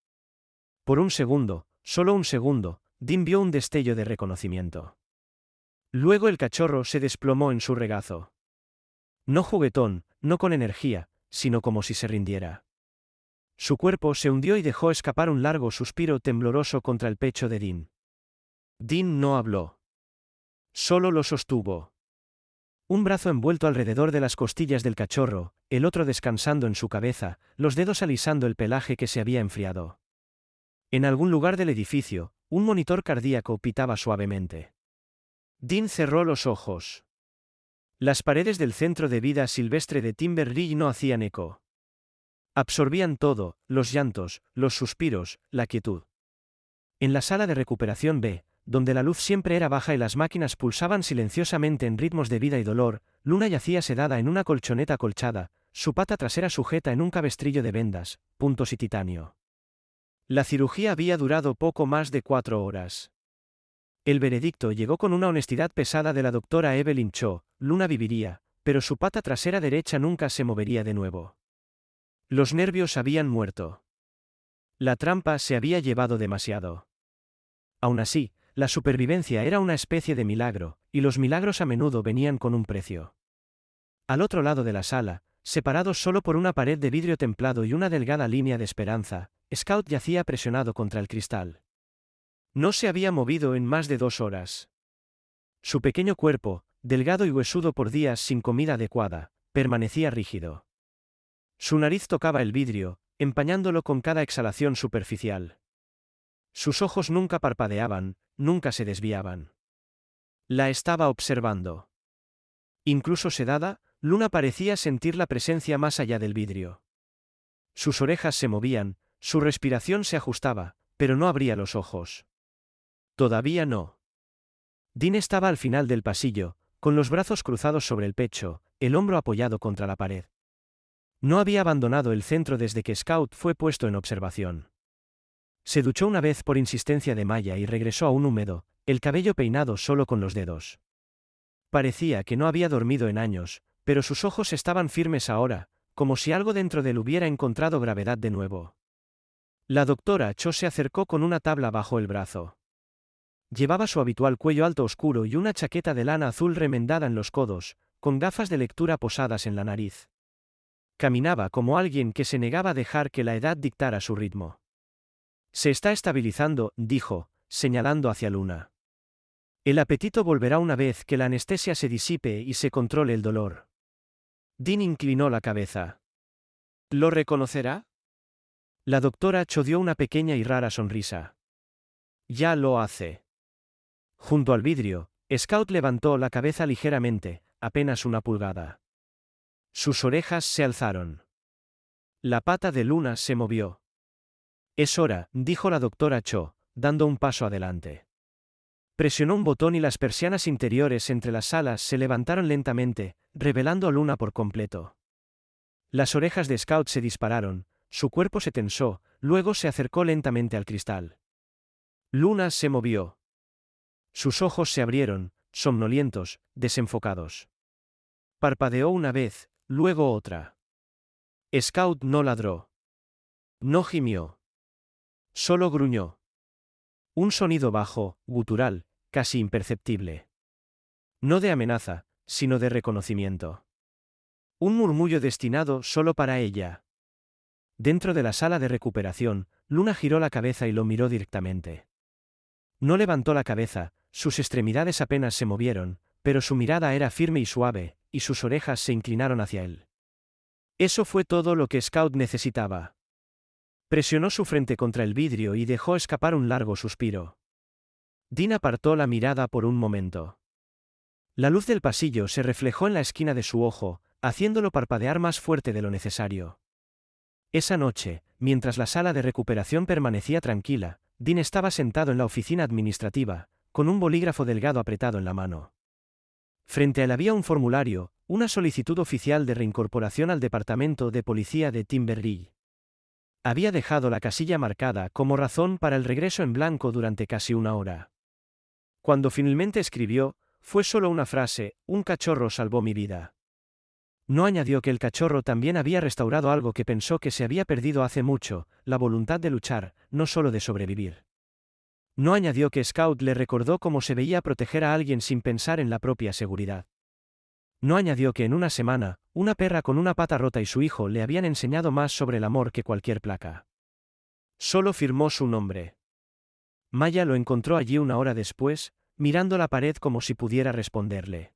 Speaker 1: Por un segundo, solo un segundo, Dean vio un destello de reconocimiento. Luego el cachorro se desplomó en su regazo. No juguetón, no con energía, sino como si se rindiera. Su cuerpo se hundió y dejó escapar un largo suspiro tembloroso contra el pecho de Dean. Dean no habló. Solo lo sostuvo. Un brazo envuelto alrededor de las costillas del cachorro, el otro descansando en su cabeza, los dedos alisando el pelaje que se había enfriado. En algún lugar del edificio, un monitor cardíaco pitaba suavemente. Dean cerró los ojos. Las paredes del centro de vida silvestre de Timber Ridge no hacían eco. Absorbían todo, los llantos, los suspiros, la quietud. En la sala de recuperación B, donde la luz siempre era baja y las máquinas pulsaban silenciosamente en ritmos de vida y dolor, Luna yacía sedada en una colchoneta acolchada, su pata trasera sujeta en un cabestrillo de vendas, puntos y titanio. La cirugía había durado poco más de 4 horas. El veredicto llegó con una honestidad pesada de la doctora Evelyn Cho: Luna viviría, pero su pata trasera derecha nunca se movería de nuevo. Los nervios habían muerto. La trampa se había llevado demasiado. Aún así, la supervivencia era una especie de milagro, y los milagros a menudo venían con un precio. Al otro lado de la sala, separados solo por una pared de vidrio templado y una delgada línea de esperanza, Scout yacía presionado contra el cristal. No se había movido en más de 2 horas. Su pequeño cuerpo, delgado y huesudo por días sin comida adecuada, permanecía rígido. Su nariz tocaba el vidrio, empañándolo con cada exhalación superficial. Sus ojos nunca parpadeaban, nunca se desviaban. La estaba observando. Incluso sedada, Luna parecía sentir la presencia más allá del vidrio. Sus orejas se movían, su respiración se ajustaba, pero no abría los ojos. Todavía no. Dean estaba al final del pasillo, con los brazos cruzados sobre el pecho, el hombro apoyado contra la pared. No había abandonado el centro desde que Scout fue puesto en observación. Se duchó una vez por insistencia de Maya y regresó aún húmedo, el cabello peinado solo con los dedos. Parecía que no había dormido en años, pero sus ojos estaban firmes ahora, como si algo dentro de él hubiera encontrado gravedad de nuevo. La doctora Cho se acercó con una tabla bajo el brazo. Llevaba su habitual cuello alto oscuro y una chaqueta de lana azul remendada en los codos, con gafas de lectura posadas en la nariz. Caminaba como alguien que se negaba a dejar que la edad dictara su ritmo. Se está estabilizando, dijo, señalando hacia Luna. El apetito volverá una vez que la anestesia se disipe y se controle el dolor. Dean inclinó la cabeza. ¿Lo reconocerá? La doctora Cho dio una pequeña y rara sonrisa. Ya lo hace. Junto al vidrio, Scout levantó la cabeza ligeramente, apenas una pulgada. Sus orejas se alzaron. La pata de Luna se movió. Es hora, dijo la doctora Cho, dando un paso adelante. Presionó un botón y las persianas interiores entre las alas se levantaron lentamente, revelando a Luna por completo. Las orejas de Scout se dispararon, su cuerpo se tensó, luego se acercó lentamente al cristal. Luna se movió. Sus ojos se abrieron, somnolientos, desenfocados. Parpadeó una vez, luego otra. Scout no ladró. No gimió. Solo gruñó. Un sonido bajo, gutural, casi imperceptible. No de amenaza, sino de reconocimiento. Un murmullo destinado solo para ella. Dentro de la sala de recuperación, Luna giró la cabeza y lo miró directamente. No levantó la cabeza, sus extremidades apenas se movieron, pero su mirada era firme y suave, y sus orejas se inclinaron hacia él. Eso fue todo lo que Scout necesitaba. Presionó su frente contra el vidrio y dejó escapar un largo suspiro. Dean apartó la mirada por un momento. La luz del pasillo se reflejó en la esquina de su ojo, haciéndolo parpadear más fuerte de lo necesario. Esa noche, mientras la sala de recuperación permanecía tranquila, Dean estaba sentado en la oficina administrativa, con un bolígrafo delgado apretado en la mano. Frente a él había un formulario, una solicitud oficial de reincorporación al departamento de policía de Timberlake. Había dejado la casilla marcada como razón para el regreso en blanco durante casi 1 hora. Cuando finalmente escribió, fue solo una frase: un cachorro salvó mi vida. No añadió que el cachorro también había restaurado algo que pensó que se había perdido hace mucho, la voluntad de luchar, no solo de sobrevivir. No añadió que Scout le recordó cómo se veía proteger a alguien sin pensar en la propia seguridad. No añadió que en una semana, una perra con una pata rota y su hijo le habían enseñado más sobre el amor que cualquier placa. Solo firmó su nombre. Maya lo encontró allí 1 hora después, mirando la pared como si pudiera responderle.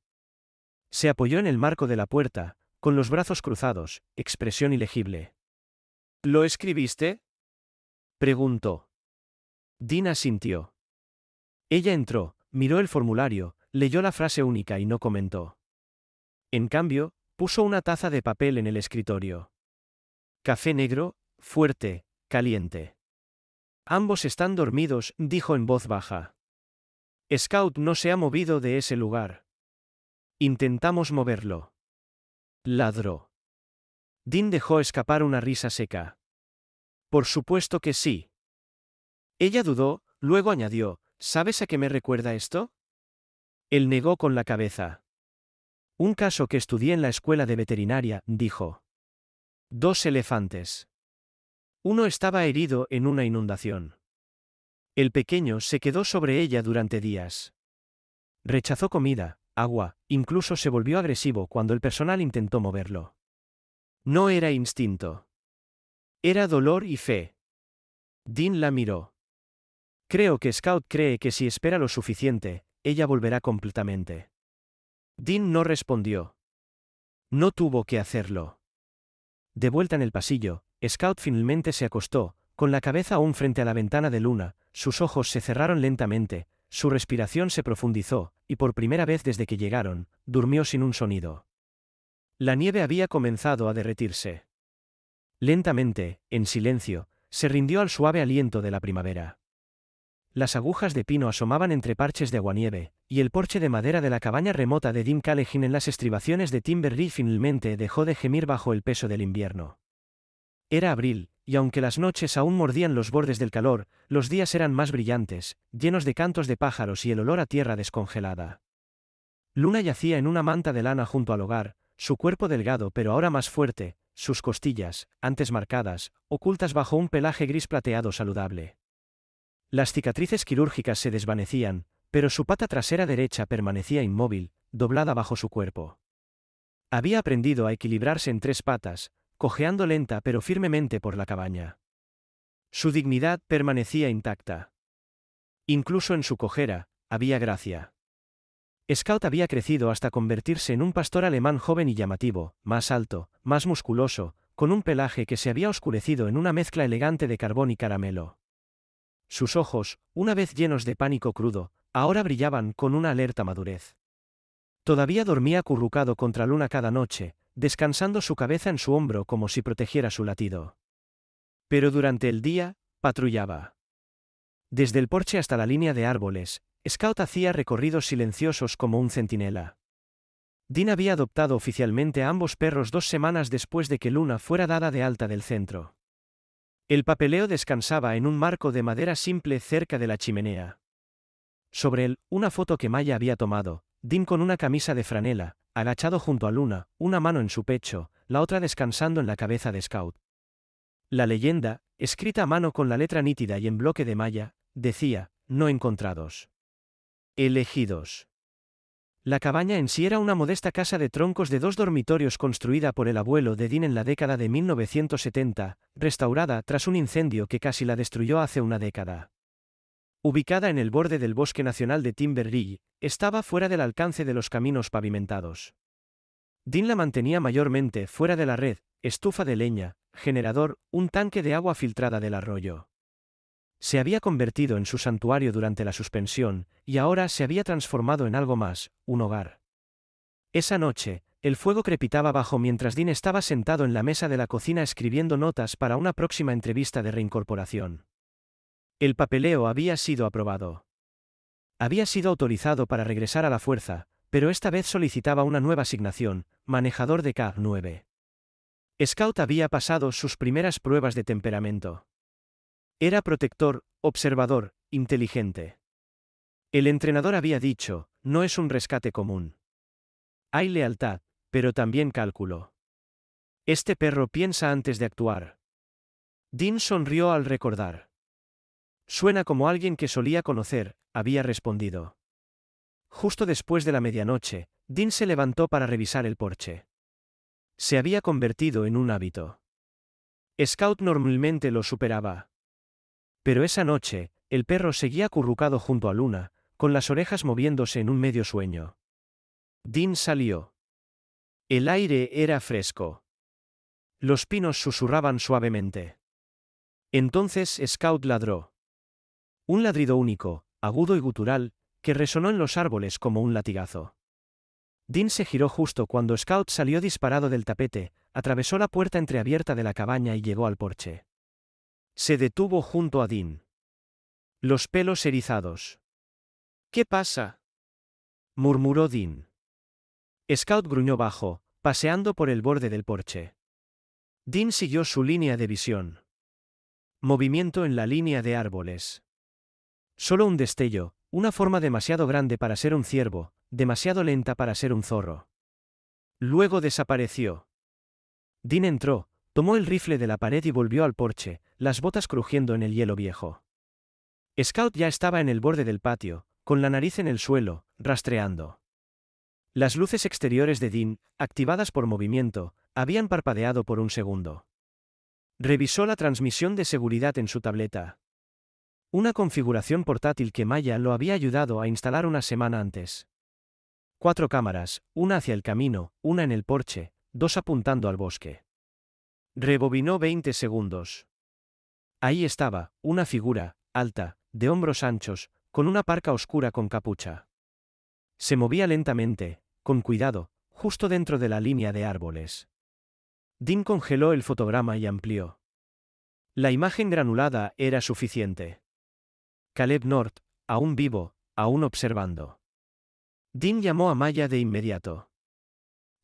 Speaker 1: Se apoyó en el marco de la puerta, con los brazos cruzados, expresión ilegible. ¿Lo escribiste?, preguntó. Dean asintió. Ella entró, miró el formulario, leyó la frase única y no comentó. En cambio, puso una taza de papel en el escritorio. Café negro, fuerte, caliente. Ambos están dormidos, dijo en voz baja. Scout no se ha movido de ese lugar. Intentamos moverlo. Ladró. Dean dejó escapar una risa seca. Por supuesto que sí. Ella dudó, luego añadió, ¿sabes a qué me recuerda esto? Él negó con la cabeza. Un caso que estudié en la escuela de veterinaria, dijo. 2 elefantes. Uno estaba herido en una inundación. El pequeño se quedó sobre ella durante días. Rechazó comida, agua, incluso se volvió agresivo cuando el personal intentó moverlo. No era instinto. Era dolor y fe. Dean la miró. Creo que Scout cree que si espera lo suficiente, ella volverá completamente. Dean no respondió. No tuvo que hacerlo. De vuelta en el pasillo, Scout finalmente se acostó, con la cabeza aún frente a la ventana de Luna, sus ojos se cerraron lentamente, su respiración se profundizó, y por primera vez desde que llegaron, durmió sin un sonido. La nieve había comenzado a derretirse. Lentamente, en silencio, se rindió al suave aliento de la primavera. Las agujas de pino asomaban entre parches de aguanieve, y el porche de madera de la cabaña remota de Dean Callahan en las estribaciones de Timber Ridge finalmente dejó de gemir bajo el peso del invierno. Era abril, y aunque las noches aún mordían los bordes del calor, los días eran más brillantes, llenos de cantos de pájaros y el olor a tierra descongelada. Luna yacía en una manta de lana junto al hogar, su cuerpo delgado pero ahora más fuerte, sus costillas, antes marcadas, ocultas bajo un pelaje gris plateado saludable. Las cicatrices quirúrgicas se desvanecían, pero su pata trasera derecha permanecía inmóvil, doblada bajo su cuerpo. Había aprendido a equilibrarse en tres patas, cojeando lenta pero firmemente por la cabaña. Su dignidad permanecía intacta. Incluso en su cojera, había gracia. Scout había crecido hasta convertirse en un pastor alemán joven y llamativo, más alto, más musculoso, con un pelaje que se había oscurecido en una mezcla elegante de carbón y caramelo. Sus ojos, una vez llenos de pánico crudo, ahora brillaban con una alerta madurez. Todavía dormía acurrucado contra Luna cada noche, descansando su cabeza en su hombro como si protegiera su latido. Pero durante el día, patrullaba. Desde el porche hasta la línea de árboles, Scout hacía recorridos silenciosos como un centinela. Dean había adoptado oficialmente a ambos perros 2 semanas después de que Luna fuera dada de alta del centro. El papeleo descansaba en un marco de madera simple cerca de la chimenea. Sobre él, una foto que Maya había tomado, Dean con una camisa de franela, agachado junto a Luna, una mano en su pecho, la otra descansando en la cabeza de Scout. La leyenda, escrita a mano con la letra nítida y en bloque de malla, decía, no encontrados. Elegidos. La cabaña en sí era una modesta casa de troncos de 2 dormitorios construida por el abuelo de Dean en la década de 1970, restaurada tras un incendio que casi la destruyó hace una década. Ubicada en el borde del Bosque Nacional de Timber Ridge, estaba fuera del alcance de los caminos pavimentados. Dean la mantenía mayormente fuera de la red, estufa de leña, generador, un tanque de agua filtrada del arroyo. Se había convertido en su santuario durante la suspensión, y ahora se había transformado en algo más, un hogar. Esa noche, el fuego crepitaba abajo mientras Dean estaba sentado en la mesa de la cocina escribiendo notas para una próxima entrevista de reincorporación. El papeleo había sido aprobado. Había sido autorizado para regresar a la fuerza, pero esta vez solicitaba una nueva asignación, manejador de K-9. Scout había pasado sus primeras pruebas de temperamento. Era protector, observador, inteligente. El entrenador había dicho, no es un rescate común. Hay lealtad, pero también cálculo. Este perro piensa antes de actuar. Dean sonrió al recordar. Suena como alguien que solía conocer, había respondido. Justo después de la medianoche, Dean se levantó para revisar el porche. Se había convertido en un hábito. Scout normalmente lo superaba. Pero esa noche, el perro seguía acurrucado junto a Luna, con las orejas moviéndose en un medio sueño. Dean salió. El aire era fresco. Los pinos susurraban suavemente. Entonces Scout ladró. Un ladrido único, agudo y gutural, que resonó en los árboles como un latigazo. Dean se giró justo cuando Scout salió disparado del tapete, atravesó la puerta entreabierta de la cabaña y llegó al porche. Se detuvo junto a Dean. Los pelos erizados. ¿Qué pasa?, murmuró Dean. Scout gruñó bajo, paseando por el borde del porche. Dean siguió su línea de visión. Movimiento en la línea de árboles. Solo un destello, una forma demasiado grande para ser un ciervo, demasiado lenta para ser un zorro. Luego desapareció. Dean entró, tomó el rifle de la pared y volvió al porche, las botas crujiendo en el hielo viejo. Scout ya estaba en el borde del patio, con la nariz en el suelo, rastreando. Las luces exteriores de Dean, activadas por movimiento, habían parpadeado por un segundo. Revisó la transmisión de seguridad en su tableta. Una configuración portátil que Maya lo había ayudado a instalar una semana antes. 4 cámaras, una hacia el camino, una en el porche, 2 apuntando al bosque. Rebobinó 20 segundos. Ahí estaba, una figura, alta, de hombros anchos, con una parca oscura con capucha. Se movía lentamente, con cuidado, justo dentro de la línea de árboles. Dean congeló el fotograma y amplió. La imagen granulada era suficiente. Caleb North, aún vivo, aún observando. Dean llamó a Maya de inmediato.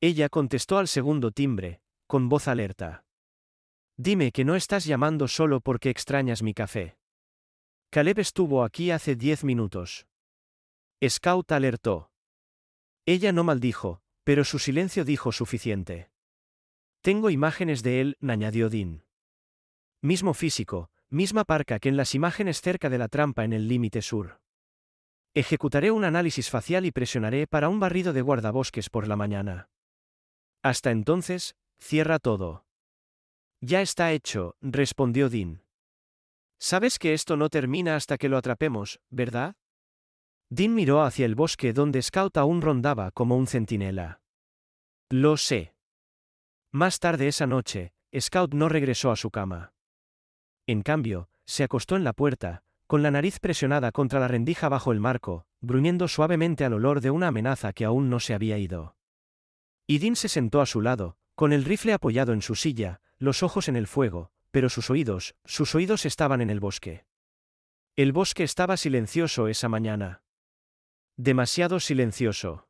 Speaker 1: Ella contestó al segundo timbre, con voz alerta. Dime que no estás llamando solo porque extrañas mi café. Caleb estuvo aquí hace 10 minutos. Scout alertó. Ella no maldijo, pero su silencio dijo suficiente. Tengo imágenes de él, añadió Dean. Mismo físico, misma parca que en las imágenes cerca de la trampa en el límite sur. Ejecutaré un análisis facial y presionaré para un barrido de guardabosques por la mañana. Hasta entonces, cierra todo. Ya está hecho, respondió Dean. Sabes que esto no termina hasta que lo atrapemos, ¿verdad? Dean miró hacia el bosque donde Scout aún rondaba como un centinela. Lo sé. Más tarde esa noche, Scout no regresó a su cama. En cambio, se acostó en la puerta, con la nariz presionada contra la rendija bajo el marco, gruñendo suavemente al olor de una amenaza que aún no se había ido. Y Dean se sentó a su lado, con el rifle apoyado en su silla, los ojos en el fuego, pero sus oídos estaban en el bosque. El bosque estaba silencioso esa mañana. Demasiado silencioso.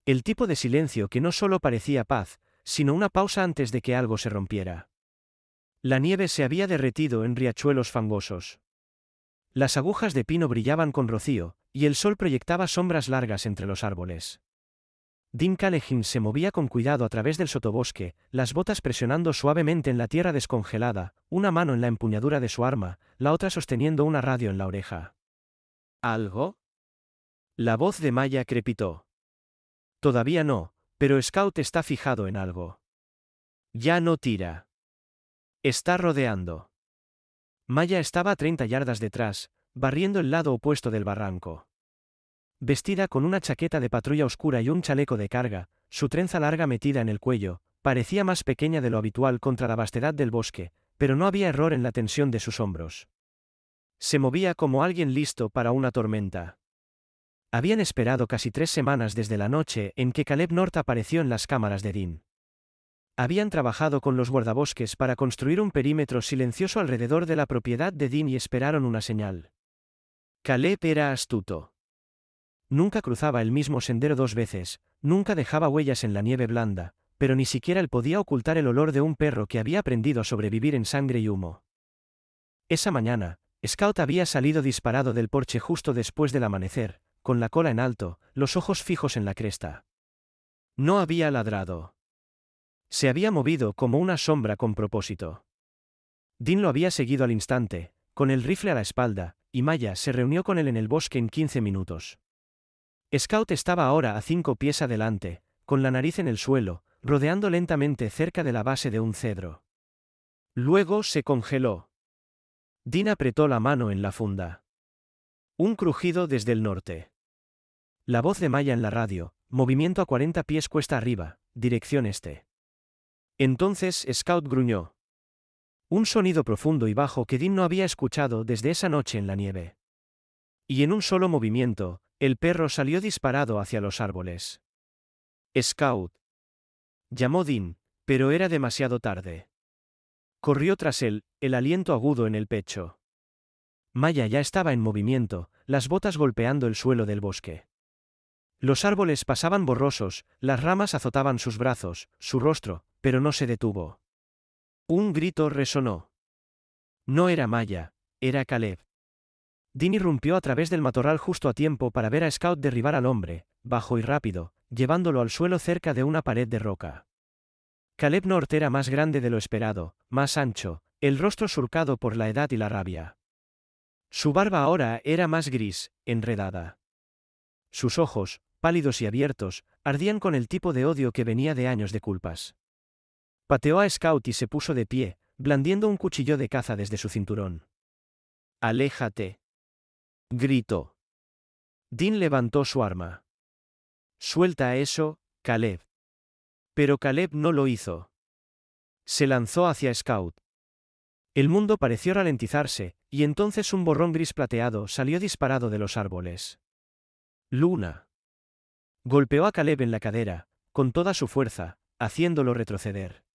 Speaker 1: El tipo de silencio que no solo parecía paz, sino una pausa antes de que algo se rompiera. La nieve se había derretido en riachuelos fangosos. Las agujas de pino brillaban con rocío, y el sol proyectaba sombras largas entre los árboles. Dean Callaghan se movía con cuidado a través del sotobosque, las botas presionando suavemente en la tierra descongelada, una mano en la empuñadura de su arma, la otra sosteniendo una radio en la oreja. ¿Algo? La voz de Maya crepitó. Todavía no, pero Scout está fijado en algo. Ya no tira. Está rodeando. Maya estaba a 30 yardas detrás, barriendo el lado opuesto del barranco. Vestida con una chaqueta de patrulla oscura y un chaleco de carga, su trenza larga metida en el cuello, parecía más pequeña de lo habitual contra la vastedad del bosque, pero no había error en la tensión de sus hombros. Se movía como alguien listo para una tormenta. Habían esperado casi 3 semanas desde la noche en que Caleb North apareció en las cámaras de Dean. Habían trabajado con los guardabosques para construir un perímetro silencioso alrededor de la propiedad de Dean y esperaron una señal. Caleb era astuto. Nunca cruzaba el mismo sendero 2 veces, nunca dejaba huellas en la nieve blanda, pero ni siquiera él podía ocultar el olor de un perro que había aprendido a sobrevivir en sangre y humo. Esa mañana, Scout había salido disparado del porche justo después del amanecer, con la cola en alto, los ojos fijos en la cresta. No había ladrado. Se había movido como una sombra con propósito. Dean lo había seguido al instante, con el rifle a la espalda, y Maya se reunió con él en el bosque en 15 minutos. Scout estaba ahora a 5 pies adelante, con la nariz en el suelo, rodeando lentamente cerca de la base de un cedro. Luego se congeló. Dean apretó la mano en la funda. Un crujido desde el norte. La voz de Maya en la radio, movimiento a 40 pies cuesta arriba, dirección este. Entonces Scout gruñó. Un sonido profundo y bajo que Dean no había escuchado desde esa noche en la nieve. Y en un solo movimiento, el perro salió disparado hacia los árboles. Scout. Llamó Dean, pero era demasiado tarde. Corrió tras él, el aliento agudo en el pecho. Maya ya estaba en movimiento, las botas golpeando el suelo del bosque. Los árboles pasaban borrosos, las ramas azotaban sus brazos, su rostro, pero no se detuvo. Un grito resonó. No era Maya, era Caleb. Dean irrumpió a través del matorral justo a tiempo para ver a Scout derribar al hombre, bajo y rápido, llevándolo al suelo cerca de una pared de roca. Caleb North era más grande de lo esperado, más ancho, el rostro surcado por la edad y la rabia. Su barba ahora era más gris, enredada. Sus ojos, pálidos y abiertos, ardían con el tipo de odio que venía de años de culpas. Pateó a Scout y se puso de pie, blandiendo un cuchillo de caza desde su cinturón. «Aléjate», gritó. Dean levantó su arma. «Suelta eso, Caleb». Pero Caleb no lo hizo. Se lanzó hacia Scout. El mundo pareció ralentizarse, y entonces un borrón gris plateado salió disparado de los árboles. Luna. Golpeó a Caleb en la cadera, con toda su fuerza, haciéndolo retroceder.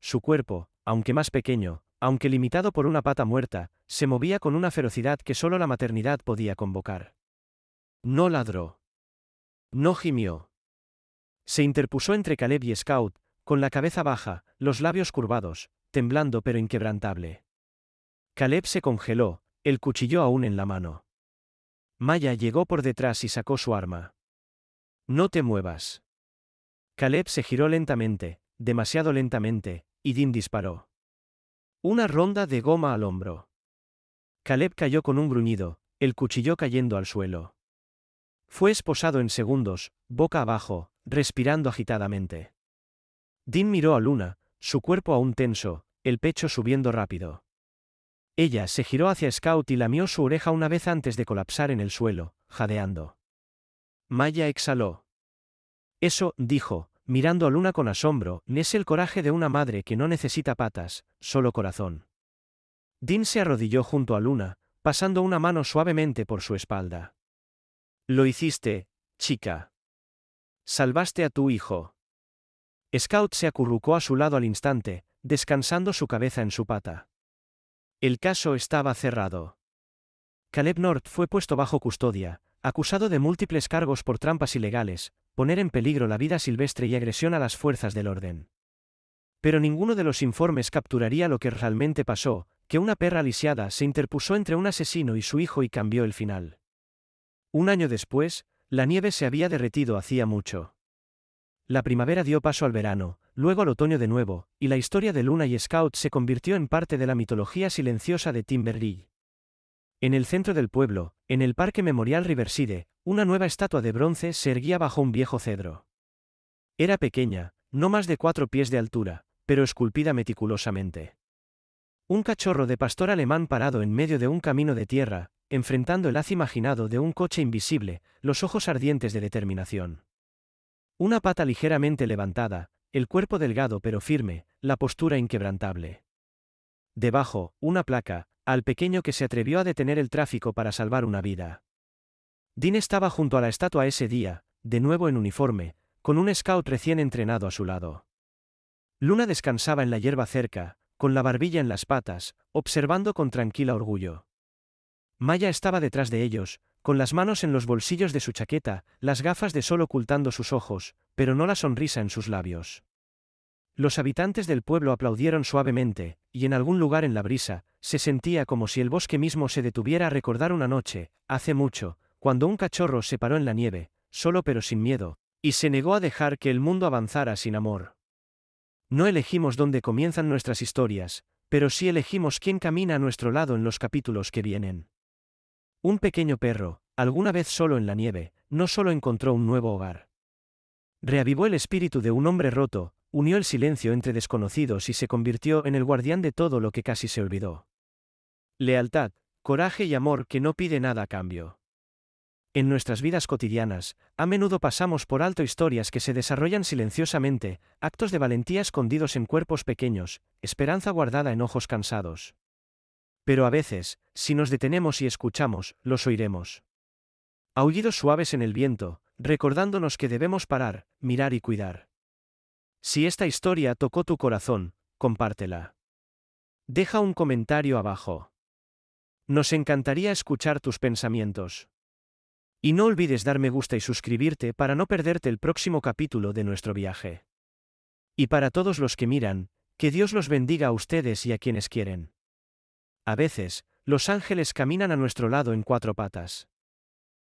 Speaker 1: Su cuerpo, aunque más pequeño, aunque limitado por una pata muerta, se movía con una ferocidad que solo la maternidad podía convocar. No ladró. No gimió. Se interpuso entre Caleb y Scout, con la cabeza baja, los labios curvados, temblando pero inquebrantable. Caleb se congeló, el cuchillo aún en la mano. Maya llegó por detrás y sacó su arma. «No te muevas». Caleb se giró lentamente, demasiado lentamente, y Dean disparó. Una ronda de goma al hombro. Caleb cayó con un gruñido, el cuchillo cayendo al suelo. Fue esposado en segundos, boca abajo, respirando agitadamente. Dean miró a Luna, su cuerpo aún tenso, el pecho subiendo rápido. Ella se giró hacia Scout y lamió su oreja una vez antes de colapsar en el suelo, jadeando. Maya exhaló. «Eso», dijo, mirando a Luna con asombro, «es el coraje de una madre que no necesita patas, solo corazón». Dean se arrodilló junto a Luna, pasando una mano suavemente por su espalda. «Lo hiciste, chica. Salvaste a tu hijo». Scout se acurrucó a su lado al instante, descansando su cabeza en su pata. El caso estaba cerrado. Caleb North fue puesto bajo custodia, acusado de múltiples cargos por trampas ilegales, poner en peligro la vida silvestre y agresión a las fuerzas del orden. Pero ninguno de los informes capturaría lo que realmente pasó, que una perra lisiada se interpuso entre un asesino y su hijo y cambió el final. Un año después, la nieve se había derretido hacía mucho. La primavera dio paso al verano, luego al otoño de nuevo, y la historia de Luna y Scout se convirtió en parte de la mitología silenciosa de Timberlake. En el centro del pueblo, en el Parque Memorial Riverside, una nueva estatua de bronce se erguía bajo un viejo cedro. Era pequeña, no más de 4 pies de altura, pero esculpida meticulosamente. Un cachorro de pastor alemán parado en medio de un camino de tierra, enfrentando el haz imaginado de un coche invisible, los ojos ardientes de determinación. Una pata ligeramente levantada, el cuerpo delgado pero firme, la postura inquebrantable. Debajo, una placa, al pequeño que se atrevió a detener el tráfico para salvar una vida. Dean estaba junto a la estatua ese día, de nuevo en uniforme, con un scout recién entrenado a su lado. Luna descansaba en la hierba cerca, con la barbilla en las patas, observando con tranquila orgullo. Maya estaba detrás de ellos, con las manos en los bolsillos de su chaqueta, las gafas de sol ocultando sus ojos, pero no la sonrisa en sus labios. Los habitantes del pueblo aplaudieron suavemente, y en algún lugar en la brisa, se sentía como si el bosque mismo se detuviera a recordar una noche, hace mucho, cuando un cachorro se paró en la nieve, solo pero sin miedo, y se negó a dejar que el mundo avanzara sin amor. No elegimos dónde comienzan nuestras historias, pero sí elegimos quién camina a nuestro lado en los capítulos que vienen. Un pequeño perro, alguna vez solo en la nieve, no solo encontró un nuevo hogar. Reavivó el espíritu de un hombre roto, unió el silencio entre desconocidos y se convirtió en el guardián de todo lo que casi se olvidó. Lealtad, coraje y amor que no pide nada a cambio. En nuestras vidas cotidianas, a menudo pasamos por alto historias que se desarrollan silenciosamente, actos de valentía escondidos en cuerpos pequeños, esperanza guardada en ojos cansados. Pero a veces, si nos detenemos y escuchamos, los oiremos. Aullidos suaves en el viento, recordándonos que debemos parar, mirar y cuidar. Si esta historia tocó tu corazón, compártela. Deja un comentario abajo. Nos encantaría escuchar tus pensamientos. Y no olvides dar me gusta y suscribirte para no perderte el próximo capítulo de nuestro viaje. Y para todos los que miran, que Dios los bendiga a ustedes y a quienes quieren. A veces, los ángeles caminan a nuestro lado en 4 patas.